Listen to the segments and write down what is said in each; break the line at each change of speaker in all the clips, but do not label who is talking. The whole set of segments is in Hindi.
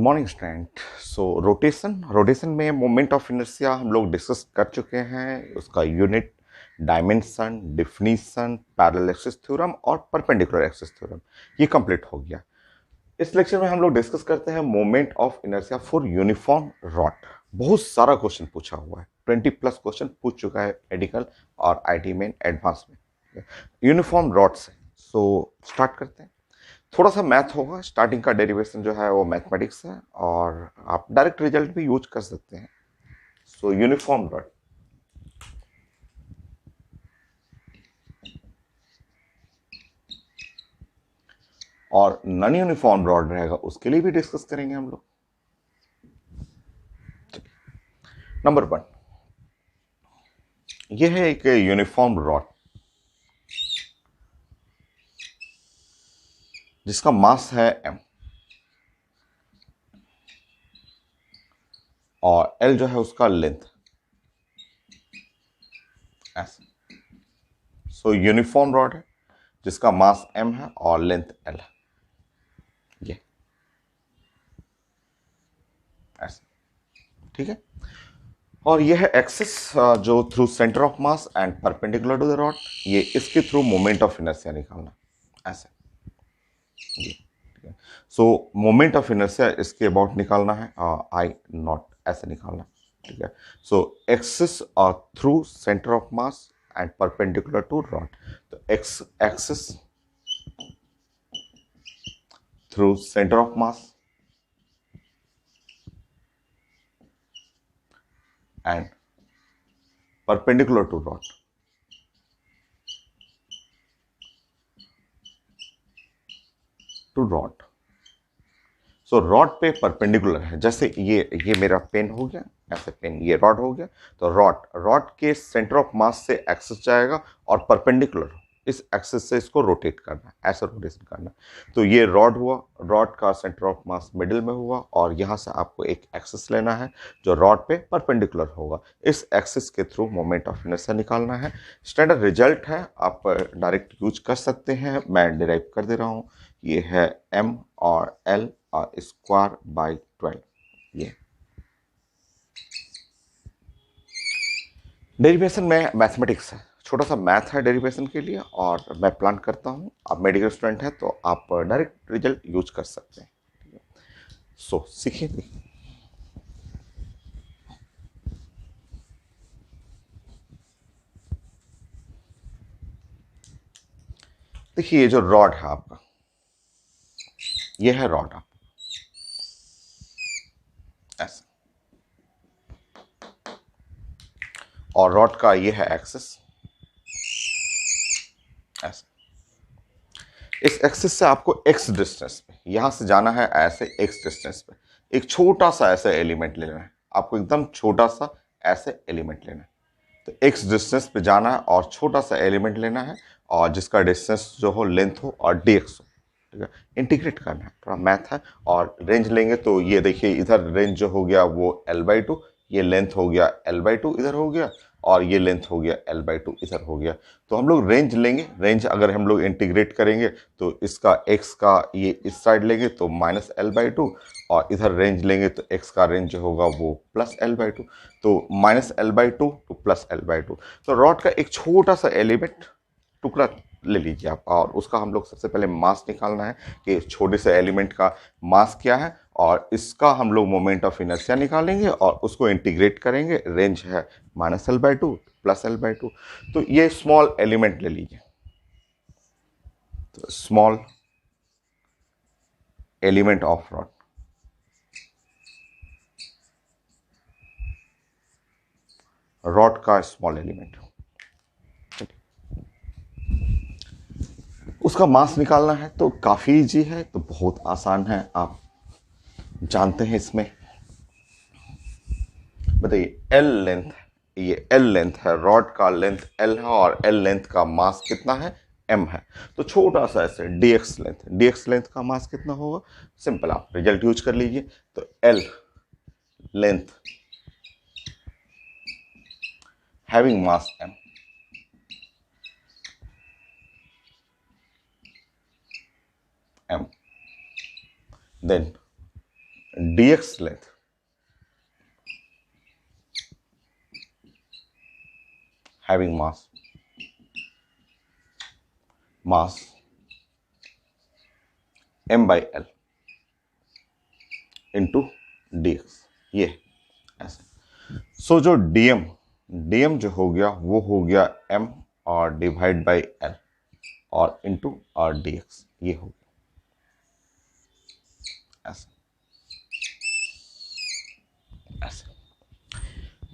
Good morning student. So rotation rotation में मोमेंट ऑफ इनर्शिया हम लोग डिस्कस कर चुके हैं। उसका unit, dimension, definition, parallel axis theorem और परपेंडिकुलर एक्सिस थ्योरम ये कंप्लीट हो गया। इस लेक्चर में हम लोग डिस्कस करते हैं moment of inertia for uniform rod. बहुत सारा क्वेश्चन पूछा हुआ है, 20+ क्वेश्चन पूछ चुका है मेडिकल और आईटी में एडवांस में यूनिफॉर्म रॉड से। सो स्टार्ट करते हैं। थोड़ा सा मैथ होगा, स्टार्टिंग का डेरिवेशन जो है वो मैथमेटिक्स है और आप डायरेक्ट रिजल्ट भी यूज कर सकते हैं। सो यूनिफॉर्म रॉड और नॉन यूनिफॉर्म रॉड रहेगा, उसके लिए भी डिस्कस करेंगे हम लोग। नंबर 1, ये है एक यूनिफॉर्म रॉड जिसका मास है m और l जो है उसका लेंथ s। सो यूनिफॉर्म रॉड है जिसका मास m है और लेंथ l है, ये ऐसे, ठीक है। और ये है एक्सिस जो through centre of mass and perpendicular to the rod, ये इसके थ्रू मोमेंट ऑफ इनर्शिया निकालना ऐसे, ये ठीक है। सो मोमेंट ऑफ इनर्शिया इसके अबाउट निकालना है, आई नॉट ऐसे निकालना, ठीक है। So axis through centre of mass and perpendicular to rod, तो x axis through centre of mass and perpendicular to rod, to rod. So rod पे परपेंडिकुलर है, जैसे ये मेरा पेन हो गया, ऐसे पेन, ये रॉड हो गया, तो रॉड रॉड के सेंटर ऑफ मास से एक्सिस जाएगा और परपेंडिकुलर इस एक्सिस से इसको रोटेट करना है, ऐसा रोटेशन करना है। तो ये रॉड हुआ, रॉड का सेंटर ऑफ मास मिडिल में हुआ और यहाँ से आपको एक एक्सिस लेना है जो रॉड पे परपेंडिकुलर होगा। इस एक्सिस के थ्रू मोमेंट ऑफ इनर्शिया निकालना है। स्टैंडर्ड रिजल्ट है, आप डायरेक्ट यूज कर सकते हैं, मैं डिराइव कर दे रहा हूँ। ये है m और l और स्क्वायर बाई 12। ये डेरिवेशन में मैथमेटिक्स है, छोटा सा मैथ है डेरिवेशन के लिए, और मैं प्लान करता हूँ आप मेडिकल स्टूडेंट हैं तो आप डायरेक्ट रिजल्ट यूज कर सकते हैं। सो सीखिए। देखिए ये जो रॉड है आपका, ये है रॉड आप ऐसे, और रॉड का ये है एक्सिस ऐसे। इस एक्सिस से आपको x डिस्टेंस पे यहां से जाना है, ऐसे x डिस्टेंस पे एक छोटा सा ऐसा एलिमेंट लेना है आपको, एकदम छोटा सा ऐसे एलिमेंट लेना है। तो x डिस्टेंस पे जाना है और छोटा सा एलिमेंट लेना है, और जिसका डिस्टेंस जो हो लेंथ हो और dx हो, ठीक है। इंटीग्रेट करना है, थोड़ा मैथ है। और रेंज लेंगे तो ये देखिए, इधर रेंज जो हो गया वो l/2, ये लेंथ हो गया l/2 इधर हो गया, और ये लेंथ हो गया l/2 इधर हो गया। तो हम लोग रेंज लेंगे, रेंज अगर हम लोग इंटीग्रेट करेंगे तो इसका x का ये इस साइड लेंगे तो -l/2, और इधर रेंज लेंगे तो x का रेंज जो होगा वो +l/2। तो -l/2 टू +l/2। तो रॉड का एक छोटा सा एलिमेंट टुकड़ा ले लीजिए आप, और उसका हम लोग सबसे पहले मास निकालना है कि छोटे से एलिमेंट का मास क्या है, और इसका हम लोग मोमेंट ऑफ इनर्शिया निकालेंगे और उसको इंटीग्रेट करेंगे। रेंज है -l/2 +l/2। तो ये स्मॉल एलिमेंट ले लीजिए, तो small element of rod, rod का स्मॉल एलिमेंट, उसका मास निकालना है। तो काफ़ी इजी है, तो बहुत आसान है, आप जानते हैं। इसमें बताइए, एल लेंथ, ये एल लेंथ है, रॉड का लेंथ एल है और एल लेंथ का मास कितना है, एम है। तो छोटा सा ऐसे डीएक्स लेंथ का मास कितना होगा, सिंपल आप रिजल्ट यूज कर लीजिए। तो L length having mass M, M, then dx length having mass m by l into dx, ये ऐसे। सो जो dm जो हो गया वो हो गया m और डिवाइड बाई l और इंटू और dx, ये हो गया ऐसे ऐसे।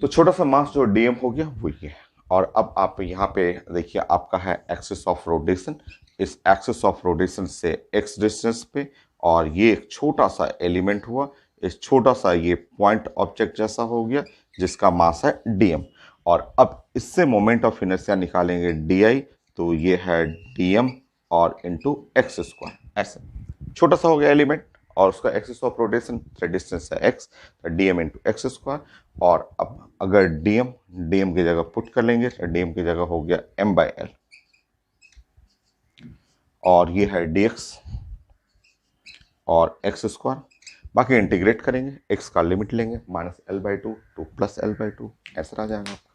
तो छोटा सा मास जो dm हो गया वो ये है। और अब आप यहाँ पे देखिए आपका है एक्सिस ऑफ रोटेशन, इस एक्सिस ऑफ रोटेशन से x डिस्टेंस पे, और ये एक छोटा सा एलिमेंट हुआ, इस छोटा सा ये पॉइंट ऑब्जेक्ट जैसा हो गया जिसका मास है dm। और अब इससे मोमेंट ऑफ इनर्शिया निकालेंगे di, तो ये है dm और इंटू एक्स स्क्वायर, ऐसे छोटा सा हो गया एलिमेंट, और उसका एक्सिस ऑफ रोटेशन डिस्टेंस है x, तो dm इंटू एक्स स्क्वायर। और अब अगर dm की जगह पुट कर लेंगे तो dm की जगह हो गया m बाई एल, और ये है dx और एक्स स्क्वायर। बाकी इंटीग्रेट करेंगे, x का लिमिट लेंगे -l/2 टू प्लस l/2, ऐसा आ जाएगा आपका।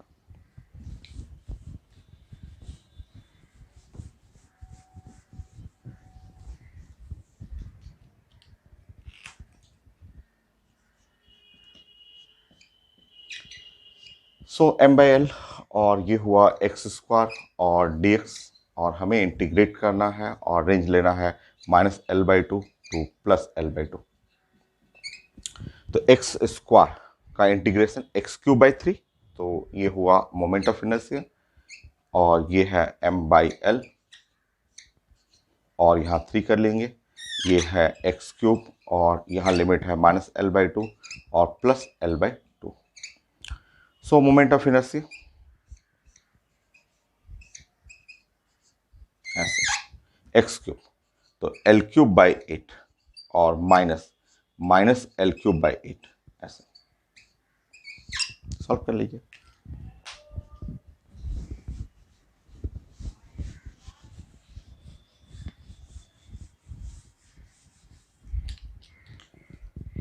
सो m बाई एल और ये हुआ एक्स स्क्वायर और dx, और हमें इंटीग्रेट करना है और रेंज लेना है -l/2 टू प्लस l/2। तो एक्स स्क्वायर का इंटीग्रेशन x³ 3, तो ये हुआ मोमेंट ऑफ इनर्शिया, और ये है m बाई एल और यहाँ 3 कर लेंगे, ये है x³ और यहाँ लिमिट है -l/2 और plus l/2। So moment of inertia ऐसे x³, तो l³/8 और माइनस l³/8, ऐसे सॉल्व कर लीजिए।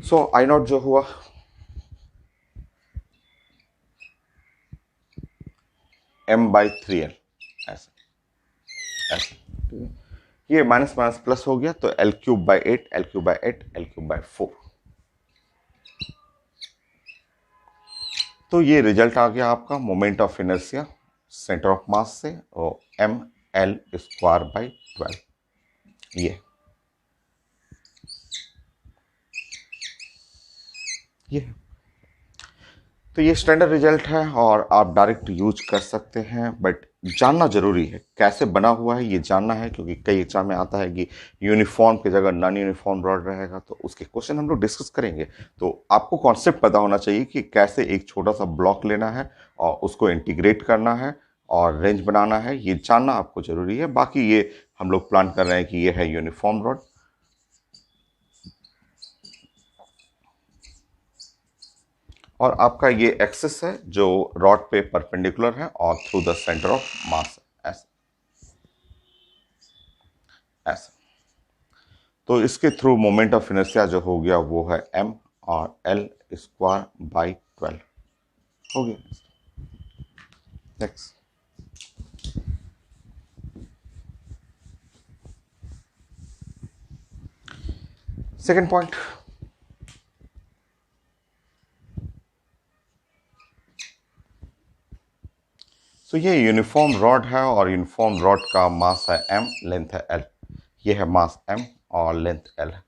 सो आई नॉट जो हुआ m/3l, ऐसे ऐसे, ठीक है। ये माइनस माइनस प्लस हो गया, तो l³/8 l³/8 l³/4। तो ये रिजल्ट आ गया आपका moment of inertia centre of मास से, और ml²/12, ये तो ये स्टैंडर्ड रिजल्ट है और आप डायरेक्ट यूज कर सकते हैं, बट जानना जरूरी है कैसे बना हुआ है, ये जानना है, क्योंकि कई एग्जाम में आता है कि यूनिफॉर्म की जगह नॉन यूनिफॉर्म रॉड रहेगा, तो उसके क्वेश्चन हम लोग डिस्कस करेंगे। तो आपको कॉन्सेप्ट पता होना चाहिए कि कैसे एक छोटा सा ब्लॉक लेना है और उसको इंटीग्रेट करना है और रेंज बनाना है, ये जानना आपको जरूरी है। बाकी ये हम लोग प्लान कर रहे हैं कि ये है यूनिफॉर्म रॉड, और आपका ये एक्सिस है जो रॉड पे परपेंडिकुलर है और through the centre of mass, ऐसे ऐसे। तो इसके थ्रू मोमेंट ऑफ इनर्शिया जो हो गया वो है m और l²/12 हो गया। नेक्स्ट, सेकेंड पॉइंट, तो ये यूनिफॉर्म रॉड है और यूनिफॉर्म रॉड का मास है m, लेंथ है l, ये है मास m और लेंथ l है।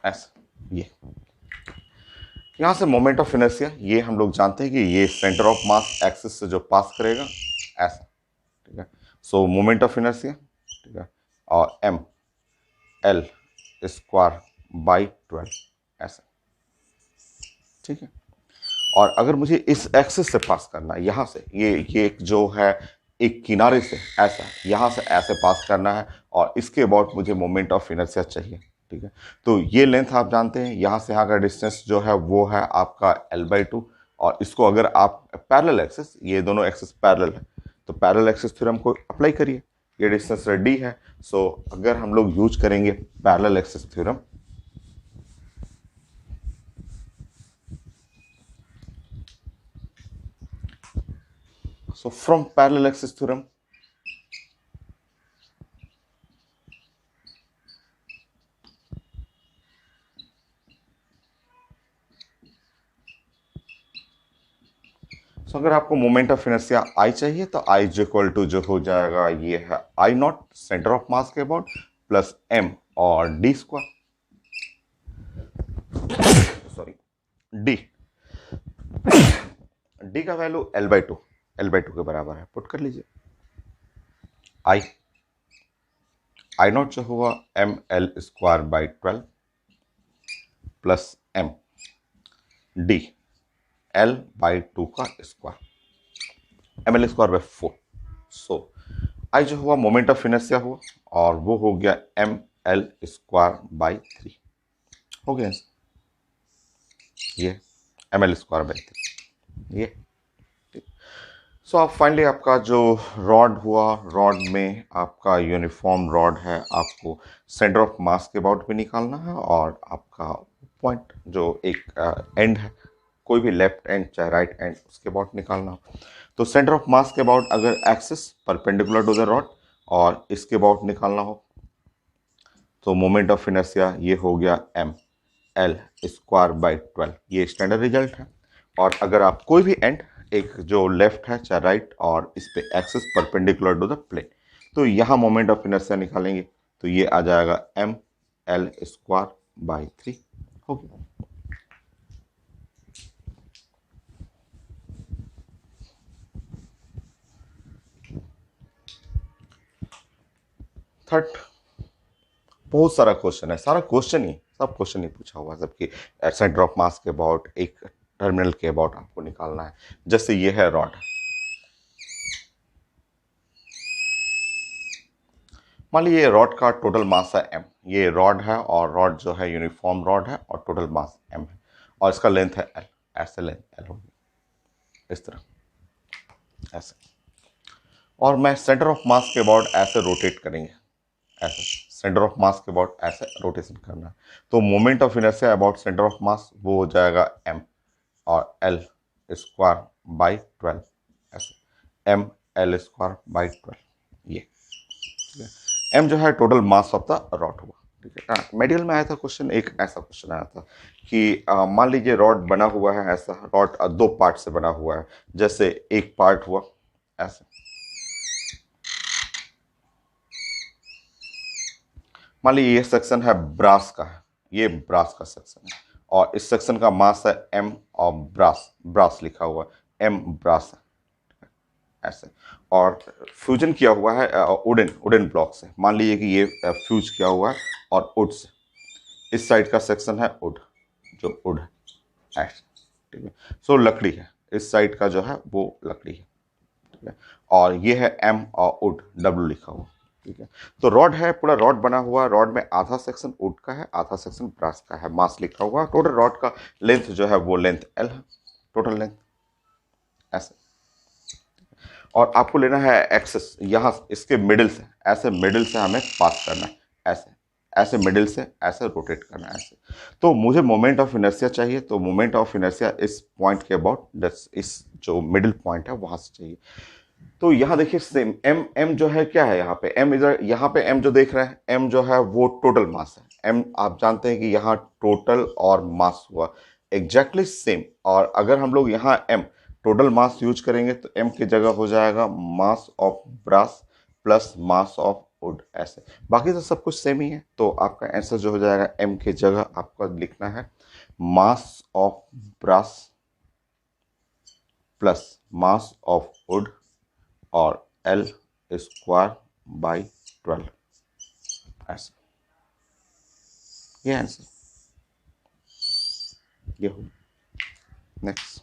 ऐसा ये यहां से मोमेंट ऑफ इनर्शिया ये हम लोग जानते हैं कि ये सेंटर ऑफ मास एक्सिस से जो पास करेगा, ऐसा, ठीक है। सो मोमेंट ऑफ इनर्शिया, ठीक है, और ml²/12, ऐसा, ठीक है। और अगर मुझे इस एक्सिस से पास करना है, यहाँ से ये जो है एक किनारे से ऐसा, यहाँ से ऐसे पास करना है, और इसके अबाउट मुझे मोमेंट ऑफ इनर्शिया चाहिए, ठीक है। तो ये लेंथ आप जानते हैं, यहाँ से यहाँ का डिस्टेंस जो है वो है आपका l/2, और इसको अगर आप पैरेलल एक्सिस, ये दोनों एक्सिस पैरेलल है, तो पैरेलल एक्सिस थ्योरम को अप्लाई करिए, ये डिस्टेंस डी है। सो अगर हम लोग यूज करेंगे parallel axis theorem, so from parallel axis theorem, so अगर आपको मोमेंट ऑफ इनर्शिया आई चाहिए तो आई इज इक्वल टू जो हो जाएगा ये है I not centre of mass के अबाउट प्लस एम और D square, sorry D, D का वैल्यू एल बाई टू के बराबर है, पुट कर लीजिए। आई आई नॉट जो हुआ M L square by 12 plus M D L by 2 का square, M L square by 4। So I जो हुआ मोमेंट ऑफ इनर्शिया हुआ और वो हो गया एम एल स्क्वायर बाई 3 हो गया ये एम एल स्क्वायर बाई 3 ये। सो आप फाइनली आपका जो रॉड हुआ, रॉड में आपका यूनिफॉर्म रॉड है, आपको सेंटर ऑफ मास के अबाउट भी निकालना है और आपका पॉइंट जो एक एंड है, कोई भी लेफ्ट एंड चाहे राइट एंड, उसके अबाउट निकालना हो। तो सेंटर ऑफ मास के अबाउट अगर axis perpendicular to the rod और इसके अबाउट निकालना हो तो मोमेंट ऑफ इनर्शिया ये हो गया एम एल स्क्वायर बाई 12, ये स्टैंडर्ड रिजल्ट है। और अगर आप कोई भी एंड, एक जो लेफ्ट है चाहे राइट और इस पे axis perpendicular to the plane, तो यहाँ मोमेंट ऑफ इनर्शिया निकालेंगे तो ये आ जाएगा एम एल स्क्वायर बाई 3 हो गया। थर्ड, बहुत सारा क्वेश्चन है, सारा क्वेश्चन ही, सब क्वेश्चन ही पूछा हुआ है सबकी सेंटर ऑफ मास के अबाउट, एक टर्मिनल के अबाउट आपको निकालना है। जैसे ये है रॉड, मान लीजिए ये रॉड का टोटल मास है m, ये रॉड है और रॉड जो है यूनिफॉर्म रॉड है और टोटल मास m है और इसका लेंथ है l, ऐसे लेंथ l होगी इस तरह ऐसे, और मैं सेंटर ऑफ मास के अबाउट ऐसे रोटेट करेंगे, ऐसे सेंटर ऑफ मास के अबाउट ऐसे रोटेशन करना है। तो moment of inertia about centre of मास वो हो जाएगा m और l स्क्वायर बाई 12, ऐसे m l स्क्वायर बाई 12 ये। m जो है total mass of the rod हुआ। ठीक है, मेडिकल में आया था क्वेश्चन, एक ऐसा क्वेश्चन आया था कि मान लीजिए रॉड बना हुआ है ऐसा, रॉड दो पार्ट से बना हुआ है। जैसे एक पार्ट हुआ ऐसे, मान लीजिए ये सेक्शन है ब्रास का है, ये ब्रास का सेक्शन है और इस सेक्शन का मास है m और ब्रास, ब्रास लिखा हुआ है m ब्रास है ऐसे, और फ्यूजन किया हुआ है वुडन वुडन ब्लॉक से। मान लीजिए कि ये फ्यूज किया हुआ है और वुड से, इस साइड का सेक्शन है वुड, जो वुड है ऐसे, ठीक है। सो लकड़ी है, इस साइड का जो है वो लकड़ी है, ठीक है। और ये है m और वुड, w लिखा हुआ, ठीक है। तो रॉड है, पूरा रॉड बना हुआ, रॉड में आधा सेक्शन वुड का है, आधा सेक्शन ब्रास का है, मास लिखा हुआ। टोटल रॉड का लेंथ जो है वो लेंथ l है, टोटल लेंथ ऐसे। और आपको लेना है एक्सेस, यहाँ इसके मिडिल से, ऐसे मिडिल से हमें पास करना है, ऐसे ऐसे मिडिल से ऐसे रोटेट करना है ऐसे। तो मुझे मोमेंट ऑफ इनर्शिया चाहिए, तो मोमेंट ऑफ इनर्शिया इस पॉइंट के अबाउट, इस जो मिडिल पॉइंट है वहां से चाहिए। तो यहाँ देखिए सेम एम, एम जो है क्या है यहाँ पे एम, इधर यहाँ पे एम जो देख रहे हैं, एम जो है वो टोटल मास है। एम आप जानते हैं कि यहाँ टोटल और मास हुआ एग्जैक्टली सेम। और अगर हम लोग यहाँ एम टोटल मास यूज करेंगे तो एम की जगह हो जाएगा mass of brass plus mass of wood ऐसे। बाकी तो सब कुछ सेम ही है, तो आपका आंसर जो हो जाएगा एम की जगह आपको लिखना है mass of brass plus mass of wood और एल स्क्वायर बाई 12 ऐसे, ये आंसर ये हो। नेक्स्ट,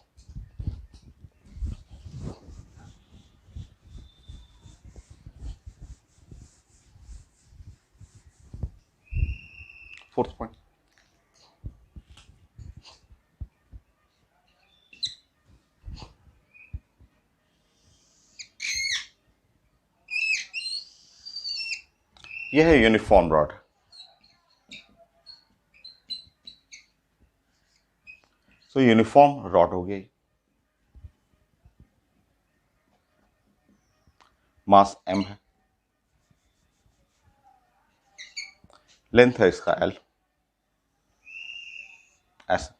फोर्थ पॉइंट, यह है यूनिफॉर्म रॉड। तो यूनिफॉर्म रॉड हो गई, मास m है, लेंथ है इसका l, ऐसा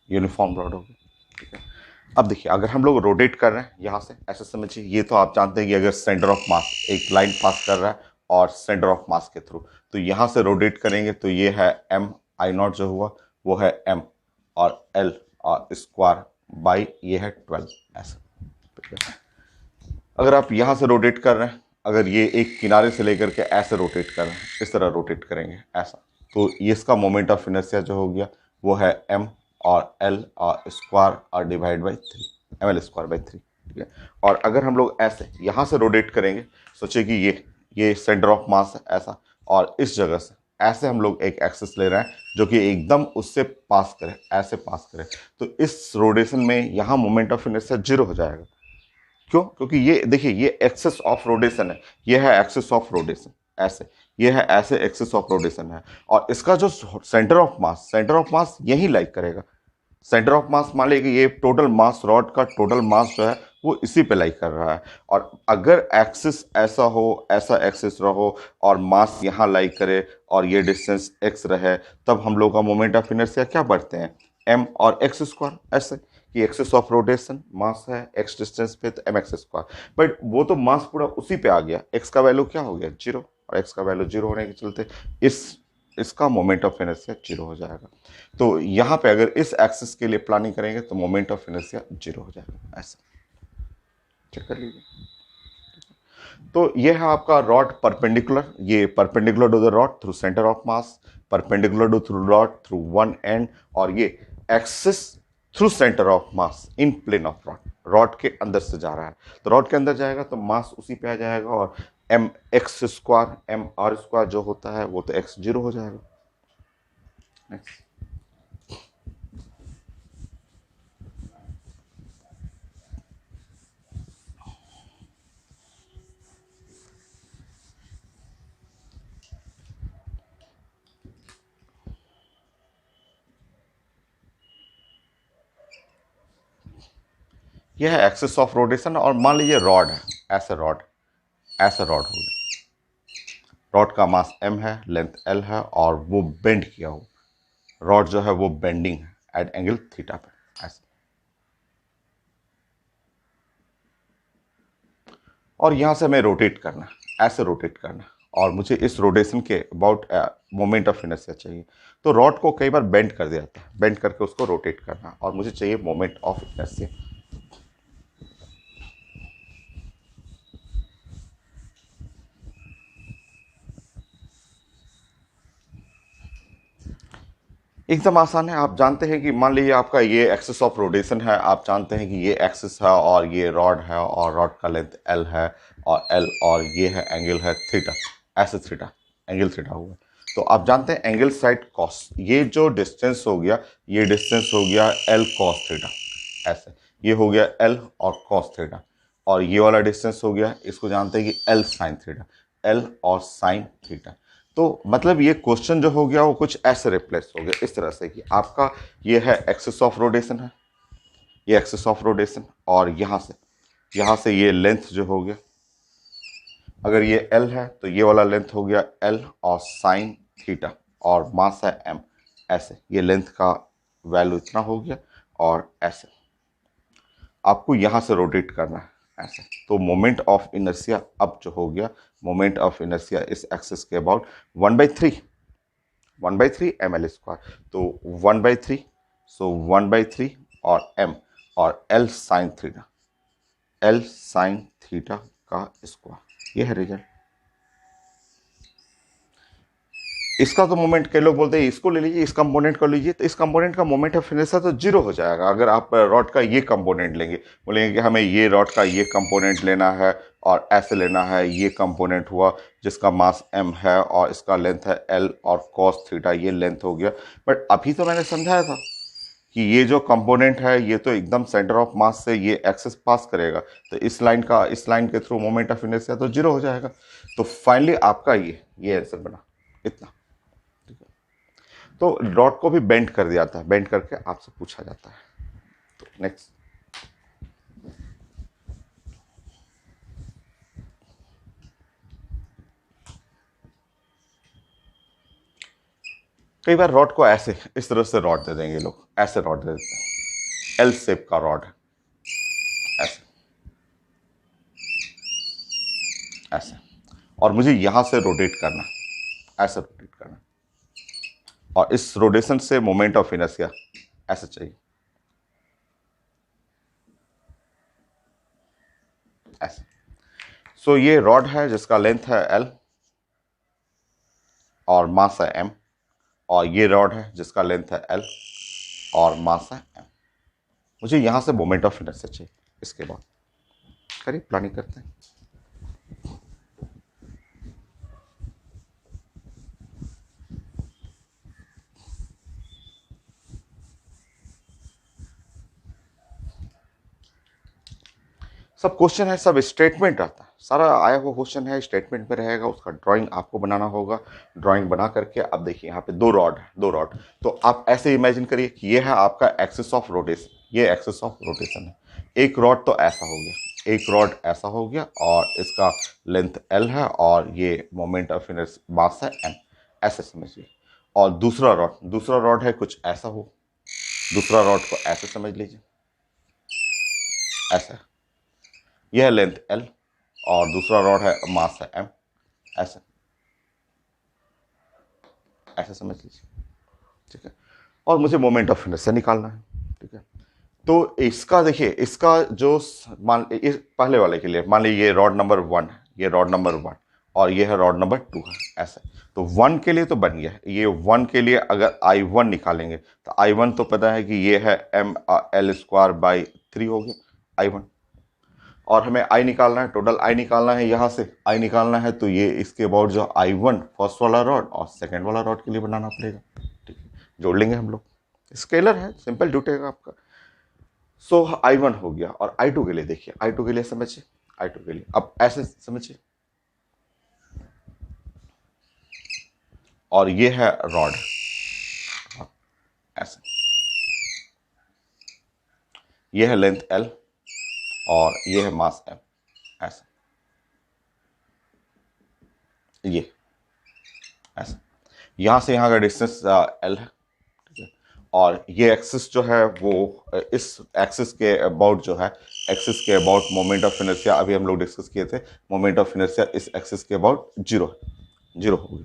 यूनिफॉर्म रॉड हो गई। ठीक है, अब देखिए अगर हम लोग रोटेट कर रहे हैं यहां से, ऐसे समझिए, ये तो आप जानते हैं कि अगर सेंटर ऑफ मास एक लाइन पास कर रहा है और सेंटर ऑफ मास के थ्रू, तो यहां से रोटेट करेंगे तो ये है m आई नॉट जो हुआ वो है m और l और स्क्वायर बाई ये है 12, ऐसा। ठीक है, अगर आप यहां से रोटेट कर रहे हैं, अगर ये एक किनारे से लेकर के ऐसे रोटेट कर रहे हैं, इस तरह रोटेट करेंगे ऐसा, तो ये इसका मोमेंट ऑफ इनर्शिया जो हो गया वो है m और l और स्क्वायर और divide by 3, ml square by 3। ठीक है, और अगर हम लोग ऐसे यहाँ से रोटेट करेंगे, सोचिए कि ये सेंटर ऑफ मास है ऐसा, और इस जगह से ऐसे हम लोग एक एक्सिस ले रहे हैं जो कि एकदम उससे पास करे, ऐसे पास करे, तो इस रोटेशन में यहाँ मोमेंट ऑफ इनर्शिया 0 हो जाएगा। क्यों? क्योंकि ये देखिए ये एक्सिस ऑफ रोटेशन है, ये है एक्सिस ऑफ रोटेशन ऐसे, ये है ऐसे एक्सिस ऑफ रोटेशन है, और इसका जो सेंटर ऑफ मास यही लाइक करेगा। सेंटर ऑफ मास मान लीजिए कि ये टोटल मास, रॉड का टोटल मास जो है वो इसी पे लाइक कर रहा है, और अगर एक्सिस ऐसा हो, ऐसा एक्सिस रहो और मास यहाँ लाइक करे और ये डिस्टेंस x रहे, तब हम लोग का मोमेंट ऑफ इनर्शिया क्या बढ़ते हैं, m और x स्क्वायर, ऐसे कि एक्सिस ऑफ रोटेशन मास है x डिस्टेंस पे तो mx स्क्वायर, बट वो तो मास पूरा उसी पे आ गया, x का वैल्यू क्या हो गया 0, और x का वैल्यू 0 होने के चलते इसका मोमेंट ऑफ इनर्शिया 0 हो जाएगा। तो यहाँ पे अगर इस एक्सिस के लिए प्लानिंग करेंगे तो मोमेंट ऑफ इनर्शिया 0 हो जाएगा, ऐसा चेक कर लीजिए। तो ये है आपका रॉड परपेंडिकुलर, ये perpendicular to the rod through centre of mass, perpendicular to through rod through one end, और ये axis through centre of mass in plane of rod, rod के अंदर से जा रहा है, तो रॉड के अंदर जाएगा तो मास उसी पे आ जाएगा, और M X square M R square जो होता है वो तो एक्स 0 हो जाएगा। नेक्स्ट, यह है एक्सिस ऑफ रोटेशन, और मान लीजिए रॉड है, ऐसे रॉड हो गया, रॉड का मास m है, लेंथ l है, और वो बेंड किया हो, रॉड जो है वो बेंडिंग है एट एंगल थीटा पे, ऐसे, और यहां से हमें रोटेट करना, ऐसे रोटेट करना, और मुझे इस रोटेशन के अबाउट मोमेंट ऑफ इनर्शिया चाहिए, तो रॉड को कई बार बेंड कर दिया जाता है, बेंड करके उसको रोटेट करना, और मुझे चाहिए मोमेंट ऑफ इनर्शिया। एकदम आसान है, आप जानते हैं कि मान लीजिए आपका ये एक्सिस ऑफ रोटेशन है, आप जानते हैं कि ये एक्सिस है और ये रॉड है, और रॉड का लेंथ l है, और l और ये है एंगल है थीटा, ऐसे थीटा, एंगल थीटा हुआ, तो आप जानते हैं एंगल साइड कॉस, ये जो डिस्टेंस हो गया, ये डिस्टेंस हो गया l कॉस थीटा, ऐसे ये हो गया l और कॉस थीटा, और ये वाला डिस्टेंस हो गया, इसको जानते हैं कि l साइन थीटा, l और साइन थीटा। तो मतलब ये क्वेश्चन जो हो गया वो कुछ ऐसे रिप्लेस हो गया इस तरह से कि आपका ये है एक्सिस ऑफ रोटेशन है, ये एक्सिस ऑफ रोटेशन, और यहाँ से ये लेंथ जो हो गया, अगर ये L है तो ये वाला लेंथ हो गया L और साइन थीटा, और मास है m, ऐसे ये लेंथ का वैल्यू इतना हो गया, और ऐसे आपको यहाँ से रोटेट करना है ऐसे, तो मोमेंट ऑफ इनर्शिया अब जो हो गया, मोमेंट ऑफ इनर्शिया इस एक्सिस के अबाउट 1/3 ml स्क्वायर, तो 1/3, सो 1/3 और m और L साइन थीटा का स्क्वायर, ये है रिजल्ट। इसका तो मोमेंट कई लोग बोलते हैं इसको ले लीजिए, इस कंपोनेंट को लीजिए, तो इस कंपोनेंट का मोमेंट ऑफ इनर्शिया तो 0 हो जाएगा अगर आप रॉड का ये कंपोनेंट लेंगे, बोलेंगे कि हमें ये रॉड का ये कंपोनेंट लेना है और ऐसे लेना है, ये कंपोनेंट हुआ जिसका मास m है और इसका लेंथ है l और cos थीटा ये लेंथ हो गया, बट अभी तो मैंने समझाया था कि ये जो कंपोनेंट है ये तो एकदम सेंटर ऑफ मास से ये एक्सिस पास करेगा, तो इस लाइन के थ्रू मोमेंट ऑफ इनर्शिया तो 0 हो जाएगा, तो फाइनली आपका ये आंसर बना इतना। ठीक है, तो रॉड को भी बेंड कर दिया जाता है, बेंड करके आपसे पूछा जाता है। तो नेक्स्ट, कई बार रॉड को ऐसे इस तरह से रॉड दे देंगे लोग, ऐसे रॉड दे देते हैं, एल शेप का रॉड है, ऐसे ऐसे, और मुझे यहां से रोटेट करना, ऐसे रोटेट करना, और इस रोटेशन से मोमेंट ऑफ इनर्शिया ऐसे चाहिए, ऐसे। सो ये रॉड है जिसका लेंथ है एल और मास है एम, और ये रॉड है जिसका लेंथ है एल और मास है एम। मुझे यहां से मोमेंट ऑफ इनर्शिया चाहिए। इसके बाद करिए, प्लानिंग करते हैं। सब क्वेश्चन है, सब स्टेटमेंट आता है, सारा आया हुआ क्वेश्चन है स्टेटमेंट में रहेगा, उसका ड्राइंग आपको बनाना होगा। ड्राइंग बना करके अब देखिए यहाँ पे दो रॉड है, दो रॉड, तो आप ऐसे इमेजिन करिए कि ये है आपका एक्सिस ऑफ रोटेशन, ये एक्सिस ऑफ रोटेशन है। एक रॉड तो ऐसा हो गया, एक रॉड ऐसा हो गया, और इसका लेंथ एल है, और ये मोमेंट ऑफ इनर्शिया मास है एम, ऐसे समझिए। और दूसरा रॉड है कुछ ऐसा हो, दूसरा रॉड को ऐसे समझ लीजिए, ऐसा, यह लेंथ एल और दूसरा रॉड है मास है एम, ऐसे, ऐसे समझ लीजिए। ठीक है, और मुझे मोमेंट ऑफ इनर्शिया निकालना है। ठीक है, तो इसका देखिए, इसका जो मान इस पहले वाले के लिए मान लीजिए ये रॉड नंबर 1 है, ये रॉड नंबर 1, और ये है रॉड नंबर 2 है, ऐसे। तो 1 के लिए तो बन गया, ये 1 के लिए अगर I1 निकालेंगे तो I1 तो पता है कि ये है एम एल स्क्वायर बाई 3 हो गया I1, और हमें आई निकालना है, टोटल आई निकालना है, यहाँ से आई निकालना है, तो ये इसके अबाउट जो I1 फर्स्ट वाला रॉड और सेकेंड वाला रॉड के लिए बनाना पड़ेगा। ठीक है, जोड़ लेंगे हम लोग, स्केलर है, सिंपल जुटेगा आपका। सो I1 हो गया, और I2 के लिए देखिए, I2 के लिए समझिए, I2 के लिए अब ऐसे समझिए, और ये है रॉड ऐसे, ये है लेंथ L और ये है मास M, ऐसे, ये ऐसे, यहां से यहां का डिस्टेंस L है। ठीक है, और ये एक्सिस जो है वो इस एक्सिस के अबाउट जो है, एक्सिस के अबाउट मोमेंट ऑफ इनर्शिया अभी हम लोग डिस्कस किए थे, मोमेंट ऑफ इनर्शिया इस एक्सिस के अबाउट जीरो है, जीरो हो गई।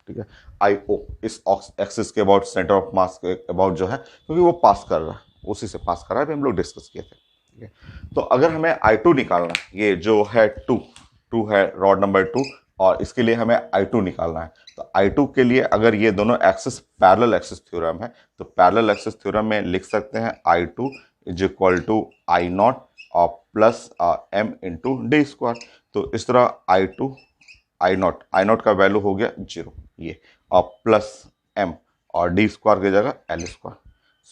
ठीक है, आई ओ इस एक्सिस के अबाउट सेंटर ऑफ मास के अबाउट जो है, क्योंकि वो पास कर रहा है, उसी से पास कर रहा है, अभी हम लोग डिस्कस किए थे। ठीक है, तो अगर हमें I2 निकालना, ये जो है टू है रॉड नंबर 2, और इसके लिए हमें I2 निकालना है, तो I2 के लिए अगर ये दोनों एक्सिस पैरेलल एक्सिस थ्योरम है, तो पैरेलल एक्सिस थ्योरम में लिख सकते हैं I2 is equal to I naught और plus m into d square. तो इस तरह आई नॉट का वैल्यू हो गया 0, ये, और प्लस एम, और डी स्क्वायर की जगह L square.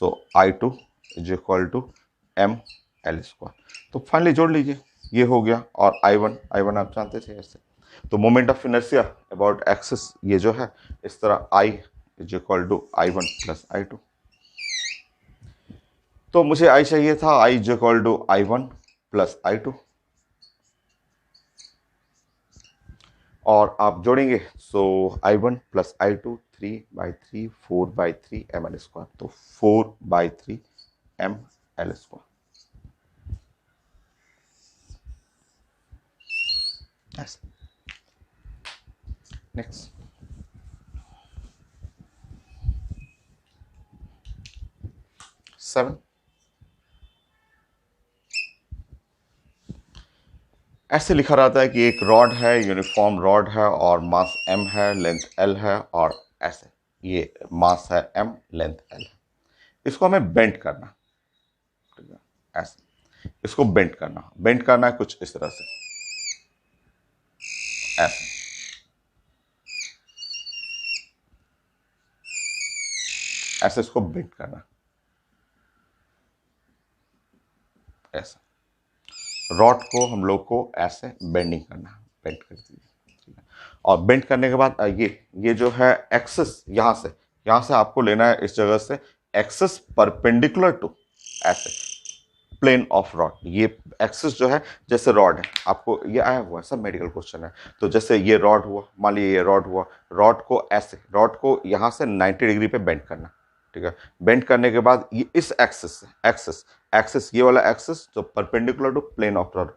So I2 is equal to M L square. तो फाइनली जोड़ लीजिए, ये हो गया, और आई वन आप जानते थे ऐसे। तो moment of inertia about axis ये जो है इस तरह, I is equal to I1 plus I2। तो मुझे I चाहिए था, I is equal to I1 plus I2, और आप जोड़ेंगे, so I1 plus I2 3/3 4/3 M L square, तो 4/3 एम एल स्क्वायर, ऐसे। नेक्स्ट, सेवन, ऐसे लिखा रहता है कि एक रॉड है, यूनिफॉर्म रॉड है, और मास m है, लेंथ l है, और ऐसे ये मास है m, लेंथ l है। इसको हमें बेंड करना, ठीक है, ऐसे इसको बेंड करना है कुछ इस तरह से, ऐसे ऐसे इसको बेंड करना, ऐसे रॉड को हम लोग को ऐसे बेंडिंग करना, बेंड कर दीजिए। ठीक है, और बेंड करने के बाद ये जो है एक्सिस, यहाँ से आपको लेना है इस जगह से एक्सिस परपेंडिकुलर टू ऐसे प्लेन ऑफ रॉड। ये एक्सिस जो है जैसे रॉड है, आपको ये आया हुआ है, सब मेडिकल क्वेश्चन है। तो जैसे ये रॉड हुआ, मान लीजिए ये रॉड हुआ, रॉड को ऐसे, रॉड को यहाँ से 90 डिग्री पे बेंड करना, ठीक है। बेंड करने के बाद ये इस एक्सिस से, एक्सिस ये वाला एक्सिस जो perpendicular to plane of rod,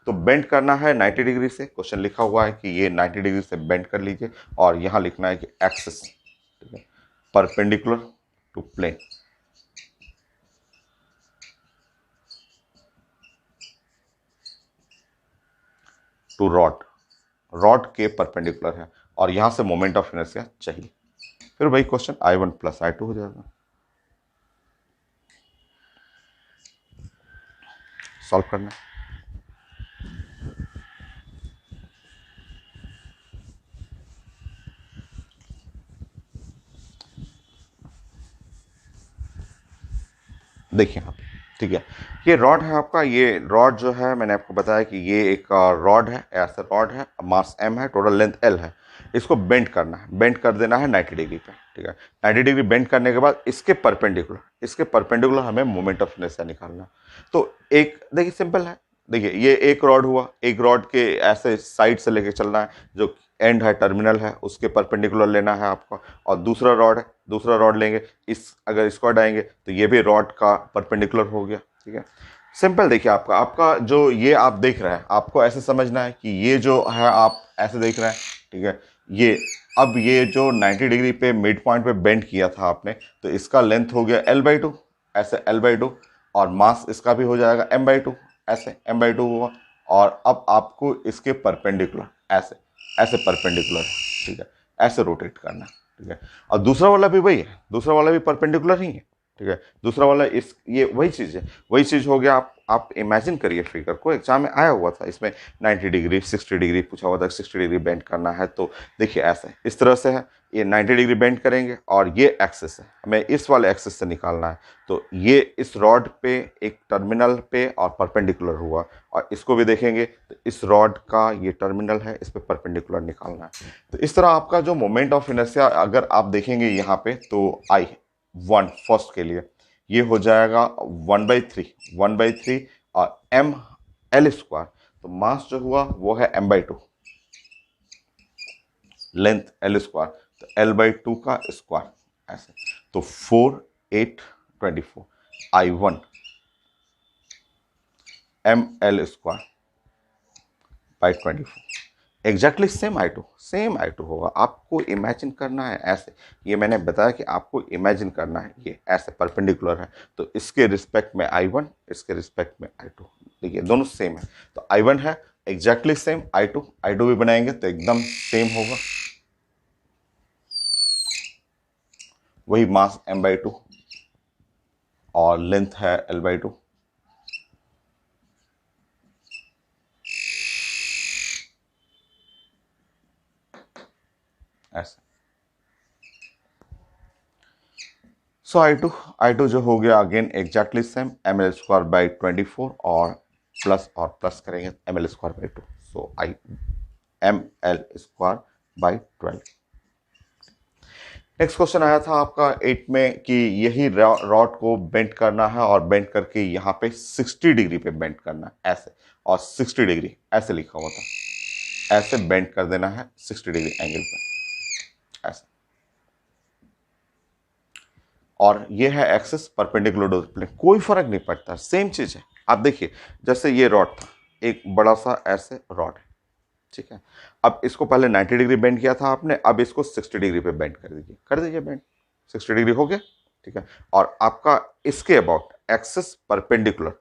तो बेंड करना है 90 डिग्री से। क्वेश्चन लिखा हुआ है कि ये 90 डिग्री से बेंड कर लीजिए और यहाँ लिखना है कि एक्सिस, ठीक है, perpendicular to plane to rod, rod के परपेंडिकुलर है और यहां से मोमेंट ऑफ इनर्शिया चाहिए। फिर वही क्वेश्चन I1 प्लस I2 हो जाएगा। सॉल्व करना है। देखिए आप, ठीक है, ये रॉड है आपका, ये रॉड जो है मैंने आपको बताया कि ये एक रॉड है, ऐसा रॉड है, मास m है, टोटल लेंथ l है। इसको बेंड करना है, बेंड कर देना है 90 डिग्री पे, ठीक है। 90 डिग्री बेंड करने के बाद इसके परपेंडिकुलर हमें मोमेंट ऑफ इनर्शिया निकालना है। तो एक देखिए सिंपल है, देखिए ये एक रॉड हुआ, एक रॉड के ऐसे साइड से लेके चलना है, जो एंड है, टर्मिनल है, उसके परपेंडिकुलर लेना है आपको। और दूसरा रॉड है, दूसरा रॉड लेंगे, इस अगर इसको हटाएंगे तो ये भी रॉड का परपेंडिकुलर हो गया, ठीक है। सिंपल देखिए, आपका आपका जो ये आप देख रहे हैं, आपको ऐसे समझना है कि ये जो है आप ऐसे देख रहे हैं, ठीक है। ये अब ये जो 90 डिग्री पे मिड पॉइंट पे बेंड किया था आपने, तो इसका लेंथ हो गया l/2, ऐसे l/2, और मास इसका भी हो जाएगा m/2, ऐसे m/2 हुआ। और अब आपको इसके परपेंडिकुलर ऐसे ऐसे परपेंडिकुलर, ठीक है, ऐसे रोटेट करना, ठीक है। और दूसरा वाला भी वही है, दूसरा वाला भी परपेंडिकुलर ही है, ठीक है। दूसरा वाला इस ये वही चीज़ है, वही चीज़ हो गया। आप इमेजिन करिए फिगर को, एग्जाम में आया हुआ था, इसमें 90 डिग्री 60 डिग्री पूछा हुआ था, 60 डिग्री बेंड करना है। तो देखिए ऐसे इस तरह से है, ये 90 डिग्री बेंड करेंगे और ये एक्सिस है, हमें इस वाले एक्सिस से निकालना है। तो ये इस रॉड पे एक टर्मिनल पे और परपेंडिकुलर हुआ, और इसको भी देखेंगे तो इस रॉड का ये टर्मिनल है, इस पे परपेंडिकुलर निकालना है। तो इस तरह आपका जो मोमेंट ऑफ इनर्शिया अगर आप देखेंगे यहाँ पे, तो I1 फर्स्ट के लिए ये हो जाएगा 1/3 और m l²। तो मास जो हुआ वो है m/2, लेंथ l², तो l/2 का स्क्वायर ऐसे। तो 4 8 24 I1 ml² by 24, exactly same I2 होगा। आपको इमेजिन करना है ऐसे, ये मैंने बताया कि आपको इमेजिन करना है, ये ऐसे परपेंडिकुलर है, तो इसके रिस्पेक्ट में I1, इसके रिस्पेक्ट में I2, देखिए दोनों सेम है। तो I1 है एग्जैक्टली सेम, I2 भी बनाएंगे तो एकदम सेम होगा। वही मास m/2 और लेंथ है l/2, ऐसे। सो I2 जो हो गया again exactly same, ml² by 24, और प्लस करेंगे ml²/2, सो ml²/12। नेक्स्ट क्वेश्चन आया था आपका 8 में कि यही रॉड को बेंड करना है और बेंड करके यहाँ पे 60 डिग्री पे बेंड करना है ऐसे, और 60 डिग्री ऐसे लिखा हुआ था, ऐसे बेंड कर देना है 60 डिग्री एंगल पे ऐसे। और ये है axis perpendicular to the plane, कोई फर्क नहीं पड़ता, सेम चीज है। आप देखिए जैसे ये रॉड था, एक बड़ा सा ऐसे रॉड है, ठीक है। अब इसको पहले 90 डिग्री बेंड किया था आपने, अब इसको 60 डिग्री पे बेंड कर दीजिए बेंड, 60 डिग्री हो गया, ठीक है। और आपका इसके about axis perpendicular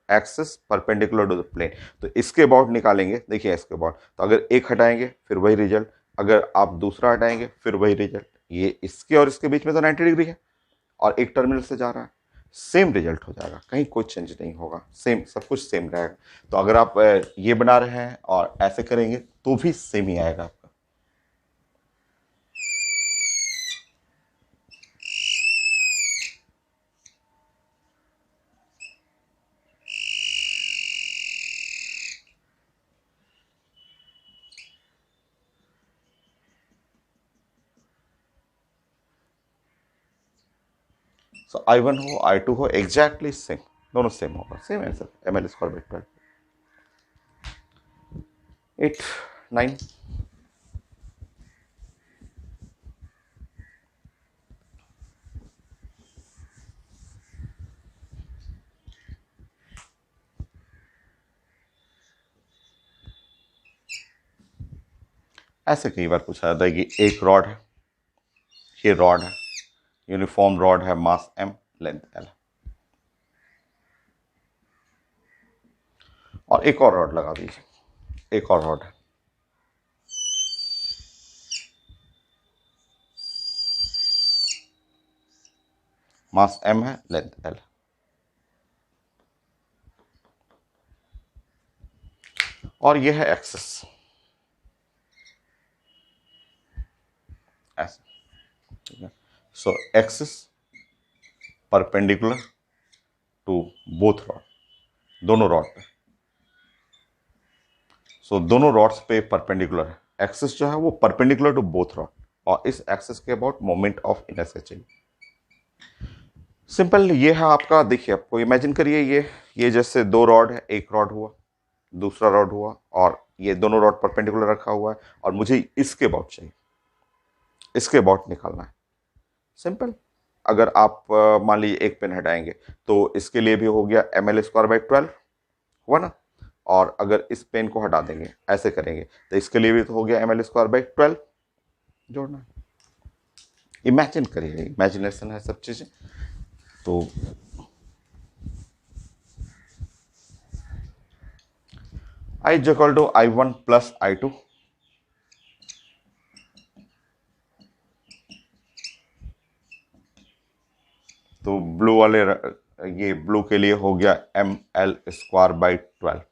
to the plane, तो इसके अबाउट निकालेंगे, देखिए इसके अबाउट, तो अगर एक हटाएंगे फिर वही रिजल्ट, अगर आप दूसरा हटाएंगे फिर वही रिजल्ट। ये इसके और इसके बीच में तो 90 डिग्री है और एक टर्मिनल से जा रहा है, सेम रिजल्ट हो जाएगा, कहीं कोई चेंज नहीं होगा, सेम सब कुछ सेम रहेगा। तो अगर आप ये बना रहे हैं और ऐसे करेंगे तो भी सेम ही आएगा आपका। सो I1 हो I2 हो एग्जैक्टली सेम, दोनों सेम होगा, सेम आंसर ml² 8 9। ऐसे कई बार पूछा जाता है कि एक रॉड है, ये रॉड है, यूनिफॉर्म रॉड है, मास m, लेंथ l, और एक और रॉड लगा दीजिए, एक और रॉड है, मास m है, लेंथ l, और ये है एक्सिस, ऐसे, ठीक है। So axis perpendicular to both rod, दोनों रॉड पे, सो दोनों रॉड्स पे परपेंडिकुलर है, एक्सिस जो है वो परपेंडिकुलर टू बोथ रॉड, और इस एक्सिस के अबाउट मोमेंट ऑफ इनर्शिया चाहिए। सिंपल ये है आपका, देखिए आपको इमेजिन करिए, ये जैसे दो रॉड है, एक रॉड हुआ, दूसरा रॉड हुआ, और ये दोनों रॉड परपेंडिकुलर रखा हुआ है, और मुझे इसके अबाउट चाहिए, इसके अबाउट निकालना है। सिंपल, अगर आप मान लीजिए एक पेन हटाएंगे तो इसके लिए भी हो गया ml² 12 हुआ ना, और अगर इस पेन को हटा देंगे, ऐसे करेंगे, तो इसके लिए भी तो हो गया ml² 12 जोड़ना है। इमेजिन करिए, इमेजिनेशन है सब चीजें। तो I is equal to I1 plus I2, तो ब्लू वाले ये ब्लू के लिए हो गया ml² 12,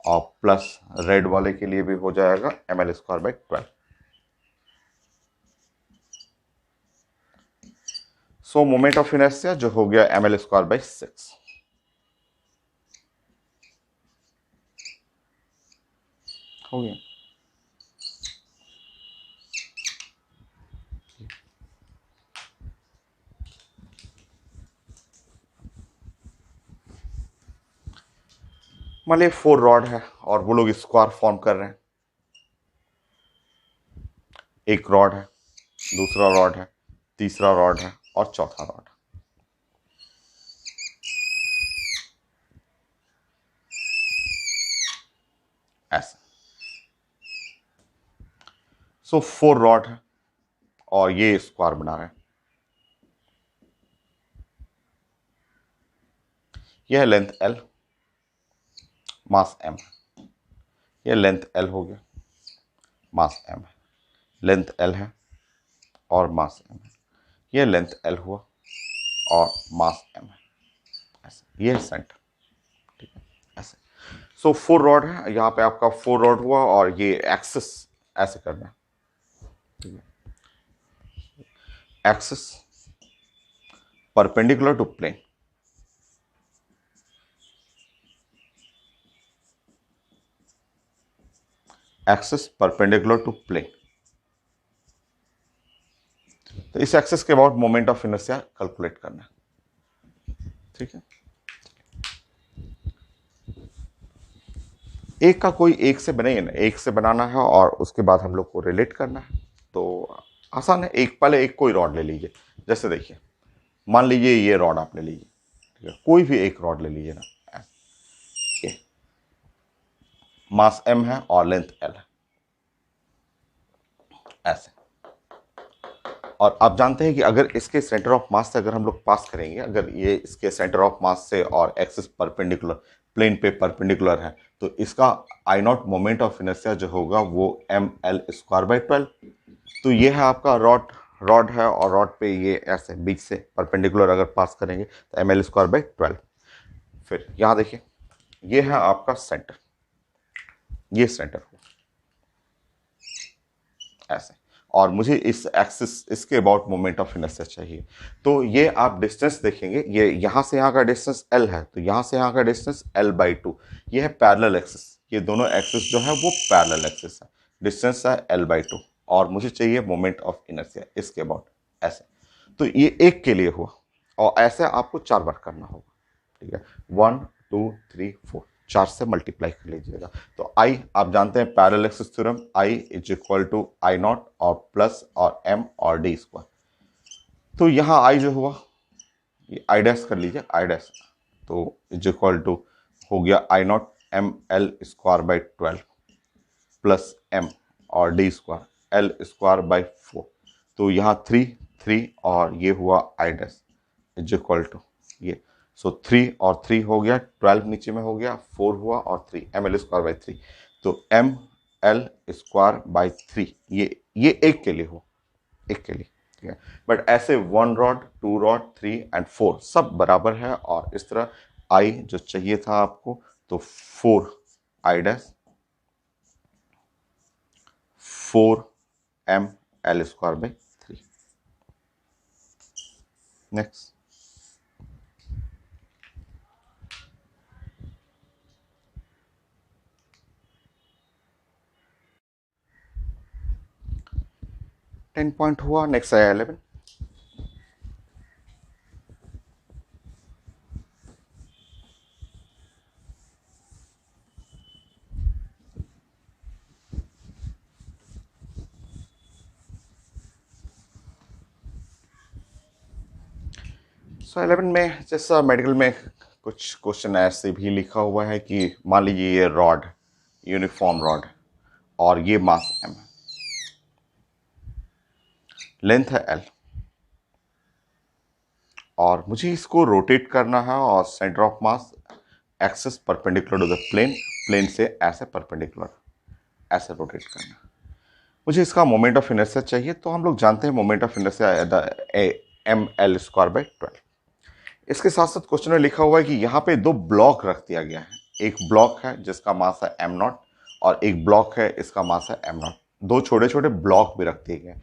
और प्लस रेड वाले के लिए भी हो जाएगा ml² 12। So moment of inertia जो हो गया ml² 6। हो गया। मान लीजिए 4 रॉड है और वो लोग स्क्वायर फॉर्म कर रहे हैं, एक रॉड है, दूसरा रॉड है, तीसरा रॉड है, और चौथा रॉड है, ऐसा। सो 4 रॉड है और ये स्क्वायर बना रहे हैं, यह लेंथ L, मास M, यह लेंथ L हो गया, मास M है, लेंथ L है और मास M है, यह लेंथ L हुआ और मास M है, ऐसे। यह सेंटर, ठीक है, ऐसे। सो 4 रॉड है, यहाँ पे आपका 4 रॉड हुआ, और ये एक्सिस ऐसे करना है, ठीक है, axis perpendicular to plane, axis perpendicular to plane. तो इस एक्सिस के about moment of inertia calculate करना है, ठीक है। एक का कोई एक से बने ना, एक से बनाना है और उसके बाद हम लोग को रिलेट करना है, तो आसान है। एक पहले एक कोई रॉड ले लीजिए, जैसे देखिए, मान लीजिए ये रॉड आप ले लीजिए, ठीक है, कोई भी एक रॉड ले लीजिए ना, ये मास M है और लेंथ L है, ऐसे। और आप जानते हैं कि अगर इसके सेंटर ऑफ मास से अगर हम लोग पास करेंगे, अगर ये इसके सेंटर ऑफ मास से और एक्सिस परपेंडिकुलर, प्लेन पे परपेंडिकुलर है, तो इसका I0 मोमेंट ऑफ इनर्शिया जो होगा वो ml² 12। तो ये है आपका रॉड, रॉड है और रॉड पे ये ऐसे बीच से परपेंडिकुलर अगर पास करेंगे तो ml² 12। फिर यहाँ देखिए, ये है आपका सेंटर, ये सेंटर हो ऐसे, और मुझे इस एक्सिस, इसके अबाउट मोमेंट ऑफ इनर्शिया चाहिए। तो ये आप डिस्टेंस देखेंगे, ये यहाँ से यहाँ का डिस्टेंस L है, तो यहाँ से यहाँ का डिस्टेंस L/2, ये है पैरेलल एक्सिस, ये दोनों एक्सिस जो है वो पैरेलल एक्सिस है, डिस्टेंस है L/2, और मुझे चाहिए मोमेंट ऑफ इनर्शिया इसके अबाउट, ऐसे। तो ये एक के लिए हुआ, और ऐसे आपको 4 बार करना होगा, ठीक है। 1 2 3 4, 4 से मल्टीप्लाई कर लीजिएगा। तो आई आप जानते हैं parallel axis theorem, I is equal to I naught और प्लस और एम और डी स्क्वायर। तो यहाँ आई जो हुआ ये आई डैश कर लीजिए, आई डैश, तो इज इक्वल टू हो गया I naught m L square by 12 plus M और D square l square by 4। तो यहाँ 3 3 और ये हुआ I dash is equal to ये, सो 3 और 3 हो गया 12, नीचे में हो गया 4 हुआ और 3 एम एल स्क्वायर बाई 3। तो एम एल स्क्वायर बाई 3 ये एक के लिए हो, एक के लिए, ठीक है। बट ऐसे 1 रॉड 2 रॉड 3 एंड 4 सब बराबर है, और इस तरह आई जो चाहिए था आपको, तो 4 I dash 4 M L square by 3। Next 10 point हुआ। नेक्स्ट है 11। सो 11 में जैसा मेडिकल में कुछ क्वेश्चन ऐसे भी लिखा हुआ है कि मान लीजिए ये रॉड यूनिफॉर्म रॉड और ये मास एम है, लेंथ है एल, और मुझे इसको रोटेट करना है और centre of mass axis perpendicular to the plane, plane से ऐसे परपेंडिकुलर ऐसे रोटेट करना है। मुझे इसका मोमेंट ऑफ इनर्शिया चाहिए, तो हम लोग जानते हैं moment of inertia M L square by 12। इसके साथ साथ क्वेश्चन में लिखा हुआ है कि यहाँ पे 2 ब्लॉक रख दिया गया है, एक ब्लॉक है जिसका मास है एम नॉट और एक ब्लॉक है इसका मास है एम नॉट। 2 छोटे छोटे ब्लॉक भी रख दिए गए,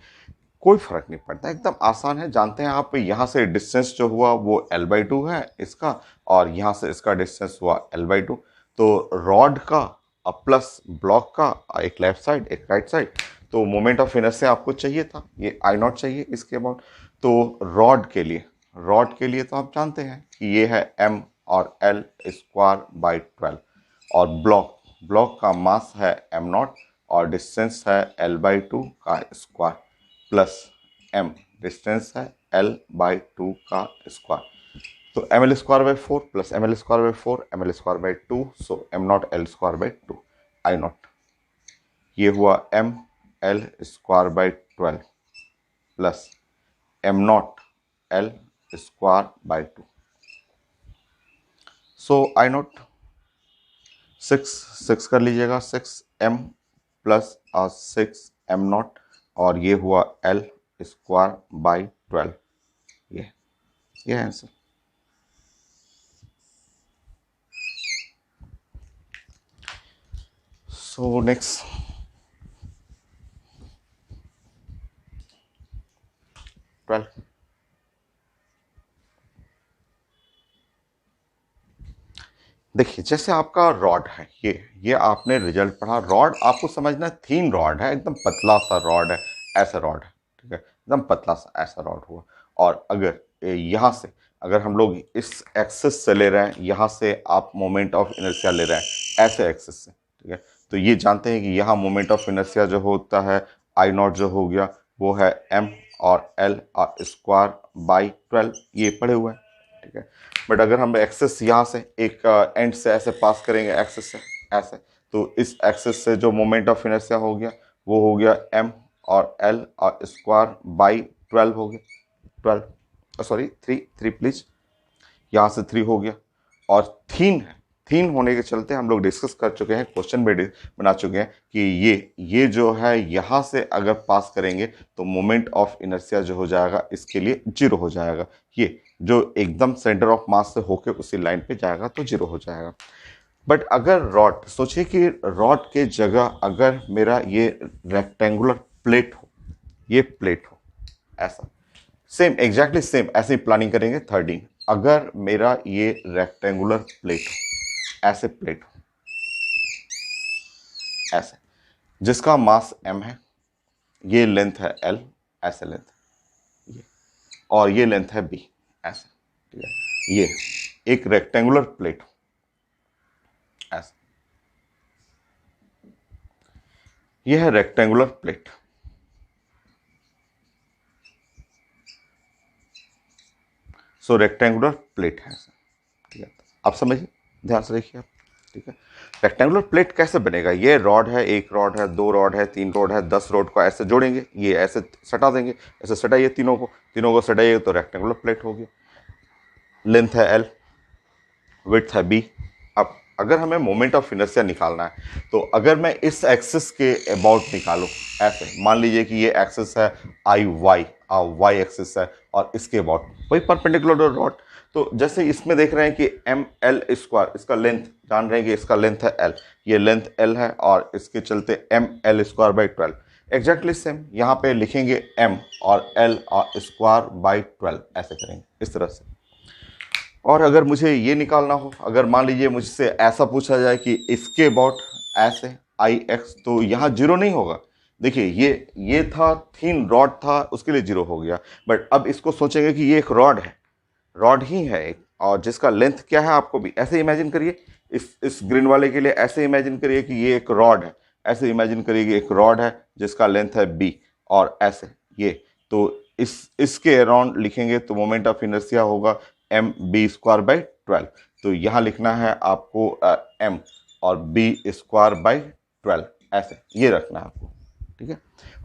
कोई फर्क नहीं पड़ता, एकदम आसान है। जानते हैं आप यहाँ से डिस्टेंस जो हुआ वो L/2 है इसका, और यहाँ से इसका डिस्टेंस हुआ L/2। तो रॉड का प्लस ब्लॉक का एक लेफ्ट साइड एक राइट साइड, तो मोमेंट ऑफ इनर्शिया आपको चाहिए था, ये आई नॉट चाहिए इसके अबाउट। तो रॉड के लिए तो आप जानते हैं कि ये है m और l स्क्वायर बाई 12, और ब्लॉक का मास है m नॉट और डिस्टेंस है L/2 का स्क्वायर प्लस m डिस्टेंस है L/2 का स्क्वायर। तो M L square by 4 plus M L square by 4 M L square by 2, so M naught L square by 2 I naught, ये हुआ M L square by 12 plus M naught L square by 2। So I naught 6 कर लीजिएगा, 6 एम प्लस 6 एम नॉट, और ये हुआ एल स्क्वायर बाई 12। ये है आंसर। So next 12। देखिए जैसे आपका रॉड है, ये आपने रिजल्ट पढ़ा, रॉड आपको समझना थीन रॉड है, एकदम पतला सा रॉड है, ऐसा रॉड है, ठीक है, एकदम पतला सा ऐसा रॉड हुआ। और अगर यहाँ से अगर हम लोग इस एक्सिस से ले रहे हैं, यहाँ से आप मोमेंट ऑफ इनर्शिया ले रहे हैं ऐसे एक्सिस से, ठीक है, तो ये जानते हैं कि यहाँ मोमेंट ऑफ इनर्शिया जो होता है आई नॉट जो हो गया वो है एम और एल स्क्वायर बाई 12, ये पढ़े हुए हैं, ठीक है। बट अगर हम एक्सेस यहाँ से एक एंड से ऐसे पास करेंगे एक्सेस से ऐसे, तो इस एक्सेस से जो मोमेंट ऑफ इनर्शिया हो गया वो हो गया एम और एल और स्क्वायर बाई 12 हो गया, 12 सॉरी 3 प्लीज, यहाँ से 3 हो गया। और थीन होने के चलते हम लोग डिस्कस कर चुके हैं, क्वेश्चन भी बना चुके हैं कि ये जो है यहाँ से अगर पास करेंगे तो मोमेंट ऑफ इनर्शिया जो हो जाएगा इसके लिए 0 हो जाएगा, ये जो एकदम सेंटर ऑफ मास से होके उसी लाइन पे जाएगा तो 0 हो जाएगा। बट अगर रॉड, सोचिए कि रॉड के जगह अगर मेरा ये रेक्टेंगुलर प्लेट हो, ये प्लेट हो ऐसा, सेम एग्जैक्टली सेम ऐसे ही प्लानिंग करेंगे 13। अगर मेरा ये रेक्टेंगुलर प्लेट हो, ऐसे प्लेट हो ऐसे, जिसका मास m है, ये लेंथ है l, ऐसे लेंथ ये, और ये लेंथ है b ऐसे, ठीक है, ये एक रेक्टेंगुलर प्लेट ऐसा, ये है रेक्टेंगुलर प्लेट। सो रेक्टेंगुलर प्लेट है ऐसा, ठीक है, आप समझिए, ध्यान से देखिए आप, ठीक है। रेक्टेंगुलर प्लेट कैसे बनेगा, ये रॉड है, एक रॉड है, दो रॉड है, तीन रॉड है, 10 रॉड को ऐसे जोड़ेंगे, ये ऐसे सटा देंगे, ऐसे सटाइए तीनों को सटाइए तो रेक्टेंगुलर प्लेट हो गया। लेंथ है एल, विड्थ है बी। अब अगर हमें मोमेंट ऑफ इनर्शिया निकालना है तो अगर मैं इस एक्सिस के अबाउट निकालूं, ऐसे मान लीजिए कि ये एक्सिस है आई वाई, वाई एक्सिस है, और इसके अबाउट वही परपेंडिकुलर रॉड। तो जैसे इसमें देख रहे हैं कि एम एल स्क्वायर, इसका लेंथ जान रहे हैं कि इसका लेंथ है एल, ये लेंथ एल है, और इसके चलते M L square by 12। Exactly same यहाँ पे लिखेंगे एम और एल और स्क्वायर बाई 12, ऐसे करेंगे इस तरह से। और अगर मुझे ये निकालना हो, अगर मान लीजिए मुझसे ऐसा पूछा जाए कि इसके अबाउट ऐसे आई एक्स, तो यहाँ जीरो नहीं होगा। देखिए ये था थिन रॉड था, उसके लिए जीरो हो गया। बट अब इसको सोचेंगे कि ये एक रॉड है, रॉड ही है एक, और जिसका लेंथ क्या है, आपको भी ऐसे इमेजिन करिए, इस ग्रीन वाले के लिए ऐसे इमेजिन करिए कि ये एक रॉड है, ऐसे इमेजिन करिए कि एक रॉड है जिसका लेंथ है बी, और ऐसे ये, तो इसके अराउंड लिखेंगे तो मोमेंट ऑफ इनर्शिया होगा एम बी स्क्वायर बाई 12। तो यहाँ लिखना है आपको एम और बी स्क्वायर बाई 12, ऐसे ये रखना है आपको, ठीक है।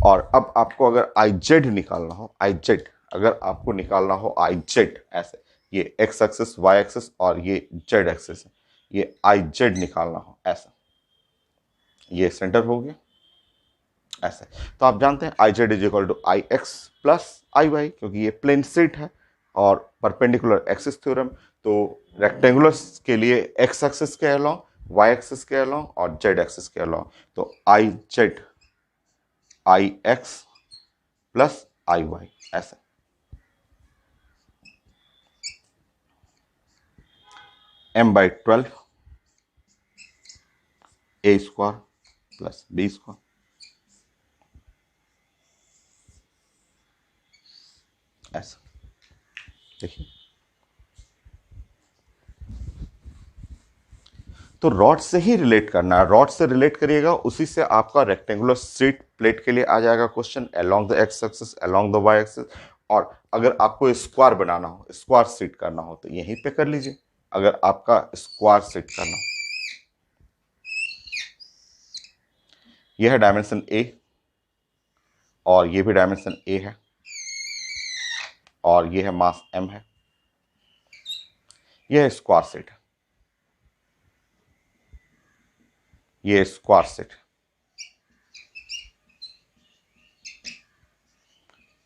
और अब आपको अगर आई जेड निकालना हो, आई जेड अगर आपको निकालना हो आई जेड, ऐसे ये एक्स एक्सिस वाई एक्सिस और ये जेड एक्सिस है, ये आई जेड निकालना हो ऐसा, ये सेंटर हो गया ऐसे। तो आप जानते हैं I z is equal to I x plus I y, क्योंकि ये प्लेन स्ट्रेट है और परपेंडिकुलर एक्सिस थ्योरम। तो रेक्टेंगुलर के लिए एक्स एक्सिस के अलोंग, वाई एक्सिस के अलोंग और जेड एक्सिस के अलोंग, तो I z I x plus I y ऐसे। M by 12 a square plus b square, ऐसा देखिए। तो रॉड से ही रिलेट करना है, रॉड से रिलेट करिएगा, उसी से आपका रेक्टेंगुलर स्ट्रेट प्लेट के लिए आ जाएगा question along the X axis, along the Y axis. और अगर आपको स्क्वायर बनाना हो, स्क्वायर सेट करना हो, तो यहीं पे कर लीजिए। अगर आपका स्क्वायर सेट करना हो, यह है डायमेंशन ए, और ये भी डायमेंशन ए है, और ये है मास एम है, यह स्क्वायर सेट है, ये स्क्वायर सेट,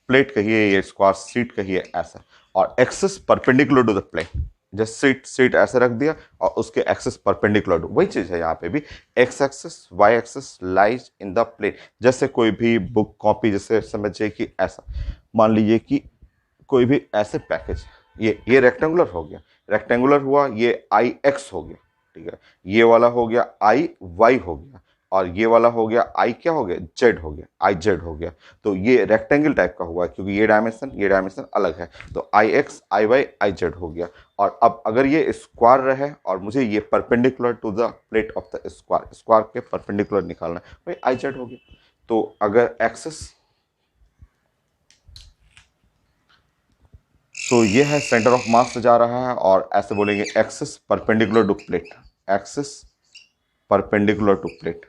प्लेट कहिए, ये स्क्वायर सीट कहिए, ऐसा। और axis perpendicular to the plane, just seat ऐसे रख दिया और उसके एक्सिस परपेंडिकुलर टू, वही चीज है यहाँ पे भी, X axis Y axis lies in the plane. जैसे कोई भी बुक कॉपी, जैसे समझिए कि ऐसा मान लीजिए कि कोई भी ऐसे पैकेज, ये रेक्टेंगुलर हो गया, रेक्टेंगुलर हुआ, ये आई एक्स हो गया, ठीक है, ये वाला हो गया आई वाई हो गया, और ये वाला हो गया आई क्या हो गया, जेड हो गया, आई जेड हो गया। तो ये रेक्टेंगल टाइप का हुआ है, क्योंकि ये डायमेंशन अलग है, तो I x I y I z हो गया। और अब अगर ये स्क्वायर रहे और मुझे ये perpendicular to the plate of the square, square के परपेंडिकुलर निकालना है, भाई आई जेड हो गया। तो अगर एक्सिस, तो ये है सेंटर ऑफ मास से जा रहा है, और ऐसे बोलेंगे axis perpendicular to plate, axis perpendicular to plate,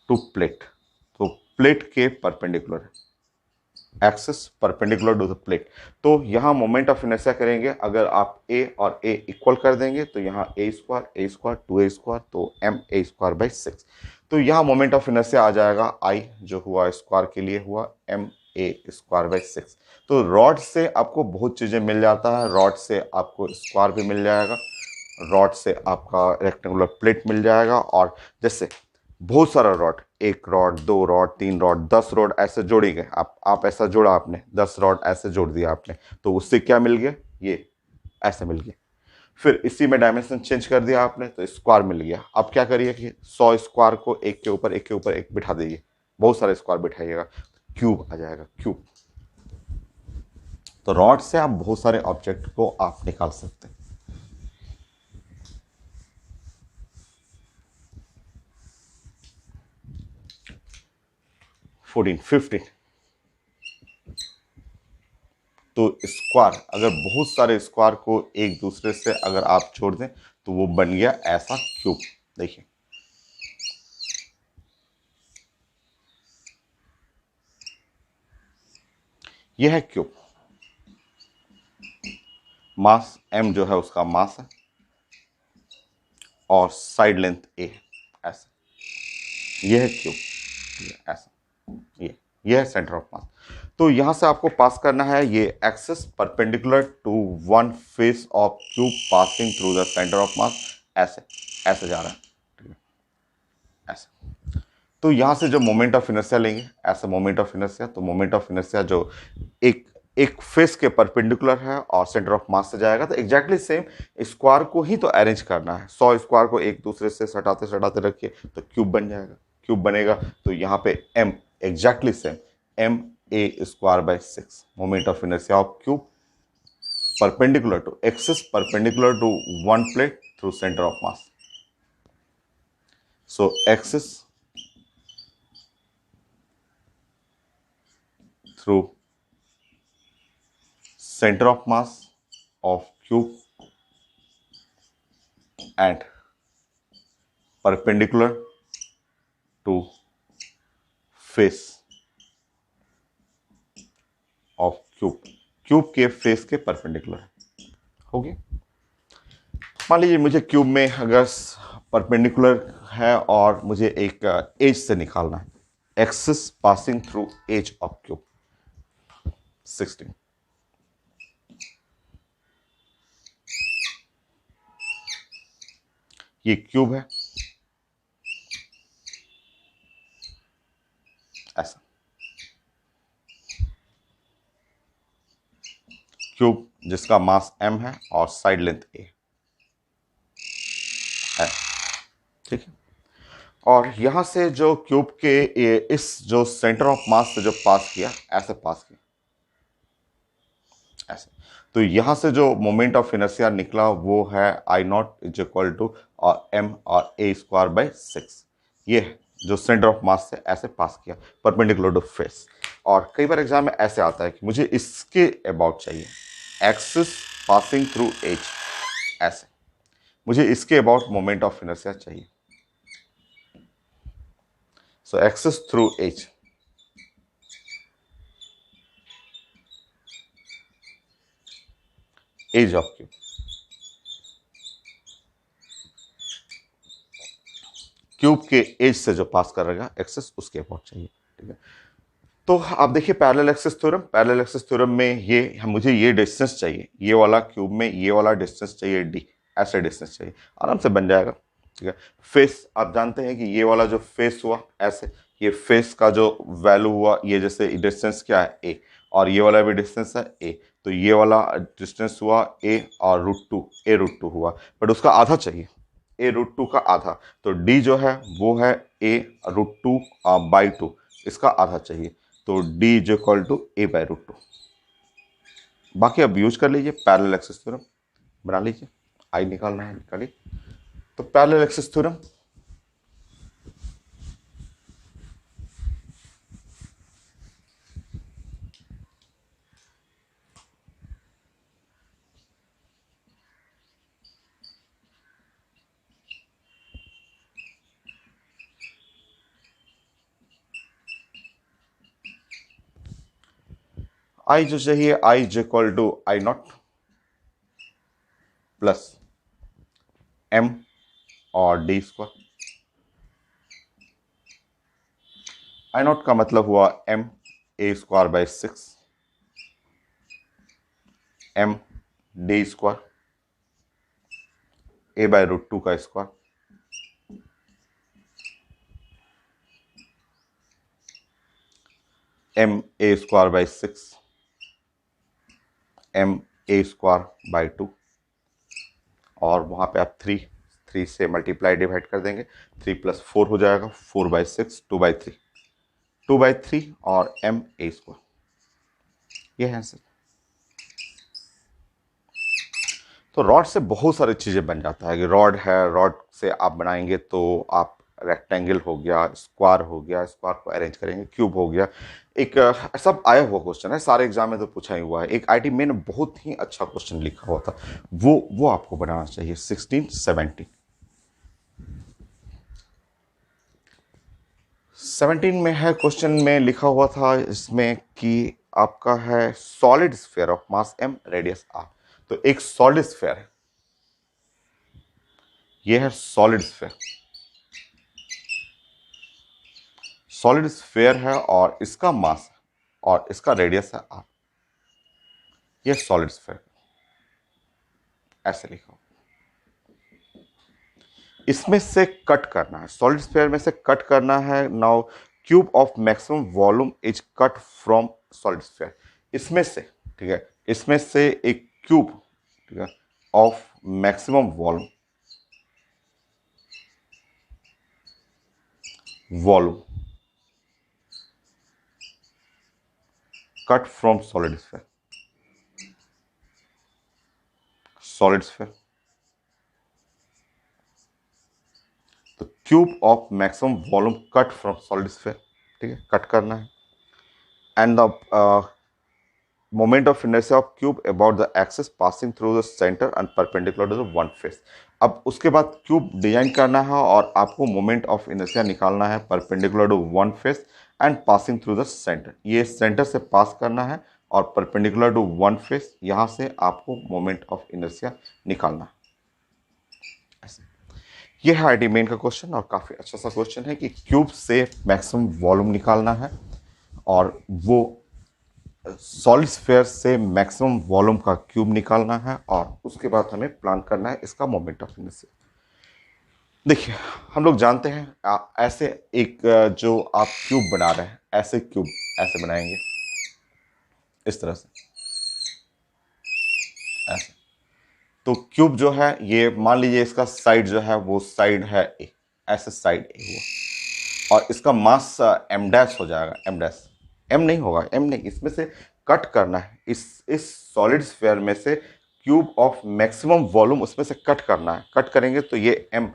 to plate, तो प्लेट के परपेंडिकुलर है, axis perpendicular to the plate. तो यहाँ मोमेंट ऑफ इनर्शिया करेंगे, अगर आप ए और ए इक्वल कर देंगे तो यहाँ ए स्क्वायर 2a स्क्वायर, तो एम ए स्क्वायर बाई 6। तो यहाँ मोमेंट ऑफ इनर्शिया आ जाएगा आई, जो हुआ स्क्वायर के लिए हुआ एम ए स्क्वायर बाई 6। तो रॉड से आपको बहुत चीज़ें मिल जाता है, रॉड से आपको स्क्वायर भी मिल जाएगा, रॉड से आपका रेक्टेंगुलर प्लेट मिल जाएगा, और जैसे बहुत सारा रॉड, एक रॉड, दो रॉड, तीन रॉड, 10 रॉड ऐसे जोड़ेंगे आप ऐसा जोड़ा आपने, 10 रॉड ऐसे जोड़ दिया आपने, तो उससे क्या मिल गया, ये ऐसे मिल गया। फिर इसी में डायमेंशन चेंज कर दिया आपने, तो स्क्वायर मिल गया। अब क्या करिए कि 100 स्क्वायर को एक के ऊपर एक के ऊपर एक बिठा दीजिए, बहुत सारे स्क्वायर बिठाइएगा, क्यूब आ जाएगा, क्यूब। तो रॉड से आप बहुत सारे ऑब्जेक्ट को आप निकाल सकते हैं। 14, 15। तो स्क्वायर, अगर बहुत सारे स्क्वायर को एक दूसरे से अगर आप जोड़ दें तो वो बन गया ऐसा क्यूब। देखिए, यह है क्यूब। मास m जो है उसका मास है, और साइड लेंथ a है, ऐसा। यह है क्यूब, ऐसा। ये है सेंटर ऑफ मास। तो यहां से आपको पास करना है ये axis perpendicular to one face of cube passing through the centre of mass, ऐसे ऐसे जा रहा है, ठीक है, ऐसे। तो यहां से जो मोमेंट ऑफ इनर्शिया लेंगे, ऐसा मोमेंट ऑफ इनर्शिया, तो मोमेंट ऑफ इनर्शिया जो एक एक फेस के परपेंडिकुलर है और सेंटर ऑफ मास से जाएगा, तो एग्जैक्टली सेम स्क्वायर को ही तो अरेंज करना है। 100 स्क्वायर को एक दूसरे से सटाते सटाते रखिए तो क्यूब बन जाएगा, क्यूब बनेगा। तो यहाँ पे m exactly same, m a square by 6 moment of inertia of cube perpendicular to axis perpendicular to one plate through centre of mass. So axis through center of mass of cube and perpendicular to face of cube, cube के फेस के परपेंडिकुलर हो गया। मान लीजिए मुझे क्यूब में अगर परपेंडिकुलर है और मुझे एक एज से निकालना है, axis passing through edge of cube 16। ये क्यूब है, ऐसा क्यूब जिसका मास m है और साइड लेंथ a है, ठीक है। और यहां से जो क्यूब के इस जो सेंटर ऑफ मास से जो पास किया, ऐसे पास किया, ऐसे। तो यहां से जो मोमेंट ऑफ इनर्शिया निकला वो है I naught is equal to m और a स्क्वायर बाय 6। ये है जो सेंटर ऑफ मास से ऐसे पास किया परपेंडिकुलर टू फेस। और कई बार एग्जाम में ऐसे आता है कि मुझे इसके अबाउट चाहिए, एक्सिस पासिंग थ्रू एज, ऐसे मुझे इसके अबाउट मोमेंट ऑफ इनर्शिया चाहिए। So axis through edge, edge of cube, cube के एज से जो पास करेगा एक्सिस, उसके अबाउट चाहिए, ठीक है। तो आप देखिए parallel axis theorem, parallel axis theorem में ये मुझे ये डिस्टेंस चाहिए, ये वाला क्यूब में ये वाला डिस्टेंस चाहिए d, ऐसे डिस्टेंस चाहिए, आराम से बन जाएगा, ठीक है। फेस आप जानते हैं कि ये वाला जो फेस हुआ ऐसे, ये फेस का जो वैल्यू हुआ, ये जैसे डिस्टेंस क्या है a, और ये वाला भी डिस्टेंस है a, तो ये वाला डिस्टेंस हुआ a और √2, a√2 हुआ, बट उसका आधा चाहिए, a√2 का आधा। तो d जो है वो है a√2 बाई 2, इसका आधा चाहिए, तो d is equal to a by √2। बाकी अब यूज कर लीजिए पैरेलल एक्सिस थ्योरम, बना लीजिए, आई निकालना है निकालिए। तो पैरेलल एक्सिस थ्योरम, आई जो चाहिए I is equal to I naught plus m और d स्क्वायर। आई नॉट का मतलब हुआ m a square by 6, m d square a by √2 का square, m a square by 6, m a square by 2, और वहां पे आप 3 से मल्टीप्लाई डिवाइड कर देंगे, 3 + 4 हो जाएगा, 4/6, 2/3, 2/3 और ma²। ये है आंसर। तो रॉड से बहुत सारी चीज़ें बन जाता है कि रॉड है, रॉड से आप बनाएंगे तो आप रेक्टेंगल हो गया, स्क्वायर हो गया, स्क्वायर को अरेंज करेंगे, क्यूब हो गया। एक सब आया हुआ क्वेश्चन है, सारे एग्जाम में तो पूछा ही हुआ है। एक आईटी में बहुत ही अच्छा क्वेश्चन लिखा हुआ था, वो आपको बनाना चाहिए। 17 में है, क्वेश्चन में लिखा हुआ था इसमें कि आपका है solid sphere of mass m radius r। तो एक सॉलिड स्फीयर है, ये है सॉलिड स्फीयर। सॉलिड स्फीयर है और इसका मास है और इसका रेडियस है r। ये सॉलिड स्फीयर ऐसे लिखा हो। इसमें से कट करना है, सॉलिड स्फीयर में से कट करना है। Now cube of maximum volume is cut from solid sphere. इसमें से, ठीक है, इसमें से एक क्यूब, ठीक है, of maximum volume cut from solid sphere. Solid sphere, तो cube of maximum volume cut from solid sphere, ठीक है, कट करना है। And the moment of inertia of cube about the axis passing through the centre and perpendicular to the one face. अब उसके बाद क्यूब डिजाइन करना है और आपको मोमेंट ऑफ इनर्शिया निकालना है perpendicular to one face and passing through the centre. ये सेंटर से पास करना है और परपेंडिकुलर टू वन फेस, यहां से आपको मोमेंट ऑफ इनर्शिया निकालना है। ऐसे ये है आईडी मेन का क्वेश्चन और काफी अच्छा सा क्वेश्चन है कि क्यूब से मैक्सिमम वॉल्यूम निकालना है और वो सॉलिड स्फीयर से मैक्सिमम वॉल्यूम का क्यूब निकालना है और उसके बाद हमें प्लान करना है इसका मोमेंट ऑफ इनर्शिया। देखिए, हम लोग जानते हैं ऐसे एक जो आप क्यूब बना रहे हैं, ऐसे क्यूब ऐसे बनाएंगे इस तरह से, ऐसे। तो क्यूब जो है ये मान लीजिए इसका साइड जो है वो साइड है ए, ऐसे साइड ए हुआ और इसका मास m डैश हो जाएगा, m डैश। m नहीं होगा, m नहीं, इसमें से कट करना है, इस सॉलिड स्फीयर में से क्यूब ऑफ मैक्सिमम वॉल्यूम उसमें से कट करना है। कट करेंगे तो ये m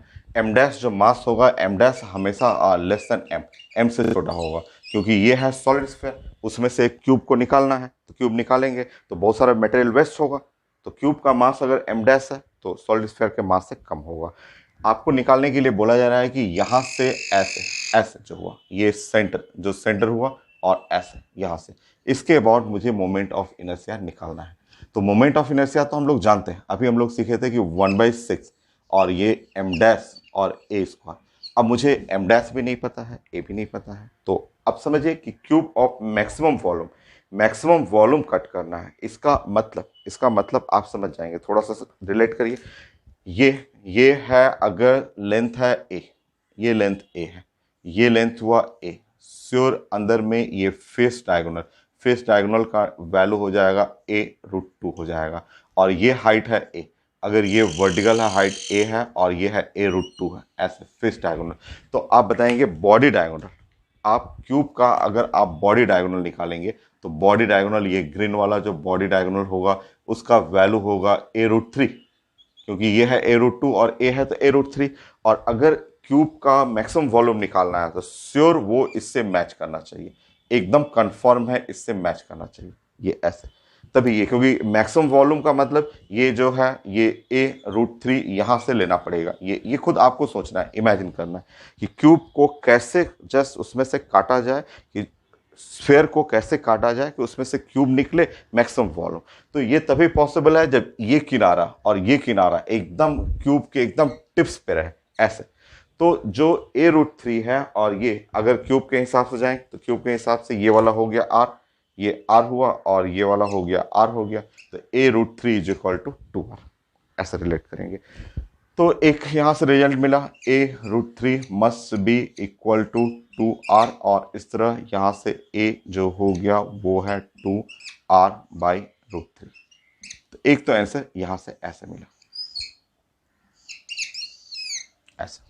डैश जो मास होगा, m डैश हमेशा लेस देन m से छोटा होगा, क्योंकि ये है सॉलिड स्फीयर, उसमें से क्यूब को निकालना है। तो क्यूब निकालेंगे तो बहुत सारा मटेरियल वेस्ट होगा। तो क्यूब का मास अगर m डैश है तो सॉलिड स्फीयर के मास से कम होगा। आपको निकालने के लिए बोला जा रहा है कि यहां से ऐसे, ऐसे जो हुआ ये सेंटर, जो सेंटर हुआ और ऐसे यहां से, इसके अबाउट मुझे मोमेंट ऑफ इनर्शिया निकालना है। तो मोमेंट ऑफ इनर्शिया तो हम लोग जानते हैं, अभी हम लोग सीखे थे कि 1/6 और ये m डैश और a स्क्वायर। अब मुझे m डैश भी नहीं पता है, a भी नहीं पता है। तो अब समझिए कि cube of maximum volume cut करना है। इसका मतलब आप समझ जाएंगे, थोड़ा सा रिलेट करिए। ये है, अगर लेंथ है a, ये लेंथ a है, ये लेंथ हुआ a, श्योर अंदर में ये फेस डायगोनल का वैल्यू हो जाएगा a√2 हो जाएगा। और ये हाइट है a, अगर ये वर्टिकल है हाइट a है और ये है a√2 है, ऐसे फेस डायगोनल। तो आप बताएंगे बॉडी डायगोनल, आप क्यूब का अगर आप बॉडी डायगोनल निकालेंगे तो बॉडी डायगोनल, ये ग्रीन वाला जो बॉडी डायगोनल होगा उसका वैल्यू होगा a√3, क्योंकि ये है a√2 और a है तो a√3। और अगर क्यूब का मैक्सिमम वॉल्यूम निकालना है तो श्योर वो इससे मैच करना चाहिए, एकदम कंफर्म है इससे मैच करना चाहिए, ये ऐसे। तभी ये, क्योंकि मैक्सिमम वॉल्यूम का मतलब ये जो है ये a√3 यहां से लेना पड़ेगा। ये खुद आपको सोचना है, इमेजिन करना है कि क्यूब को कैसे जस्ट उसमें से काटा जाए, कि स्फेयर को कैसे काटा जाए कि उसमें से क्यूब निकले मैक्सिमम वॉल्यूम। तो ये तभी पॉसिबल है जब ये किनारा और ये किनारा एकदम क्यूब के एकदम टिप्स पे रहे, ऐसे। तो जो a√3 है और ये अगर क्यूब के हिसाब से जाए तो क्यूब के हिसाब से ये वाला हो गया r, ये r हुआ और ये वाला हो गया r हो गया। तो a√3 is equal to 2r, ऐसे रिलेट करेंगे। तो एक यहाँ से रिजल्ट मिला, a√3 must be equal to 2r, और इस तरह यहाँ से a जो हो गया वो है 2r/√3। तो एक तो आंसर यहाँ से ऐसे मिला, ऐसे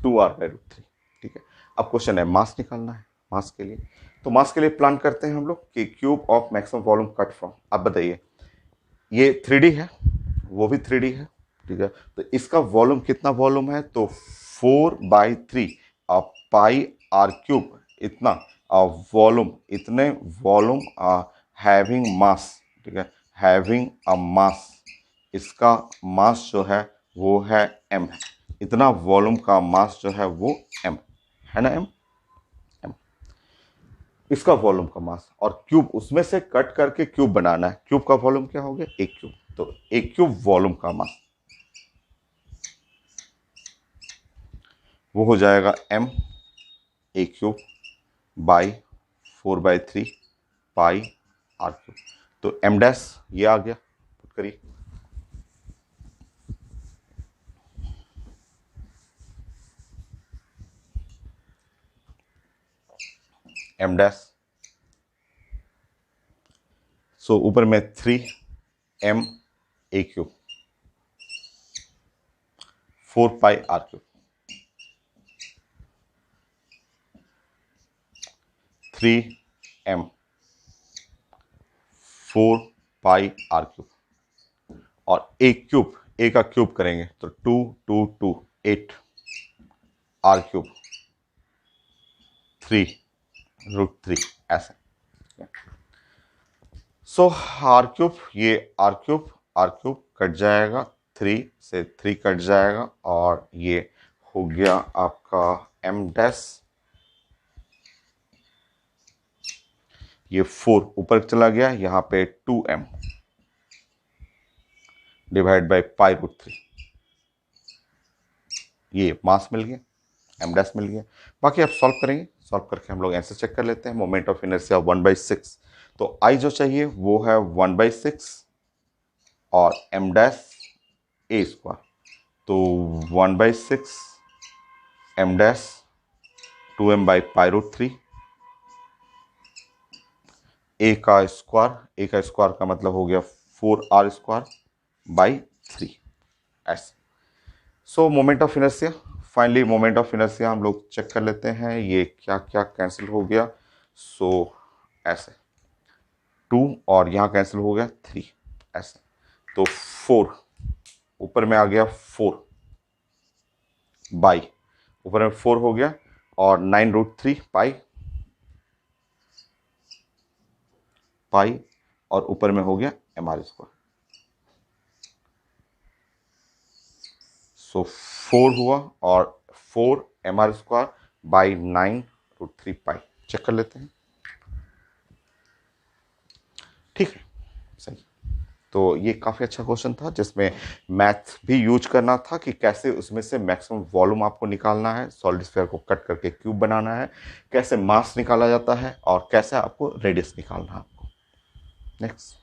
2r/√3। ठीक है, अब क्वेश्चन है मास निकालना है। मास के लिए। तो मास के लिए प्लान करते हैं हम लोग कि cube of maximum volume cut from. अब बताइए, ये 3D है, वो भी 3D है, ठीक है। तो इसका वॉल्यूम कितना वॉल्यूम है, तो 4/3 पाई आर क्यूब, इतना वॉल्यूम, इतने वॉल्यूम हैविंग मास, ठीक है, हैविंग अ मास, इसका मास जो है वो है m, इतना वॉल्यूम का मास जो है वो m है ना, m, इसका वॉल्यूम का मास। और क्यूब उसमें से कट करके क्यूब बनाना है, क्यूब का वॉल्यूम क्या हो गया, एक क्यूब, तो एक क्यूब वॉल्यूम का मास वो हो जाएगा m A cube by 4/3 pi R cube. तो m डैश ये आ गया, पुट करिए, m डैश, सो ऊपर में 3m A cube 4 pi R cube, 3m 4 pi R cube, और एक क्यूब, ए का क्यूब करेंगे तो 2 2 2 8 आर क्यूब 3√3 ऐसे। सो आर क्यूब, ये आर क्यूब कट जाएगा, 3 से 3 कट जाएगा, और ये हो गया आपका m डैश, ये 4 ऊपर चला गया, यहाँ पे 2m डिवाइड बाई पाई√3, ये मास मिल गया, m डैश मिल गया। बाकी आप सॉल्व करेंगे, सॉल्व करके हम लोग आंसर चेक कर लेते हैं। मोमेंट ऑफ इनर्शिया 1/6, तो I जो चाहिए वो है 1/6 और m डैश ए स्क्वायर, तो 1/6 m डैश 2m बाई पाई√3, ए का स्क्वायर का मतलब हो गया 4r स्क्वायर बाई 3 ऐसे। सो moment of inertia, finally moment of inertia हम लोग चेक कर लेते हैं, ये क्या क्या कैंसिल हो गया। सो ऐसे 2 और यहाँ कैंसिल हो गया 3 ऐसे, तो 4 ऊपर में आ गया 4 बाई, ऊपर में 4 हो गया, और 9√3 पाई, और ऊपर में हो गया mr स्क्वायर। सो 4 हुआ, और 4 mr square by 9√3 pi, check कर लेते हैं, ठीक है, सही। तो ये काफ़ी अच्छा क्वेश्चन था, जिसमें मैथ भी यूज करना था कि कैसे उसमें से मैक्सिमम वॉल्यूम आपको निकालना है, सॉलिड स्फीयर को कट करके क्यूब बनाना है, कैसे मास निकाला जाता है, और कैसे आपको रेडियस निकालना है आपको। नेक्स्ट।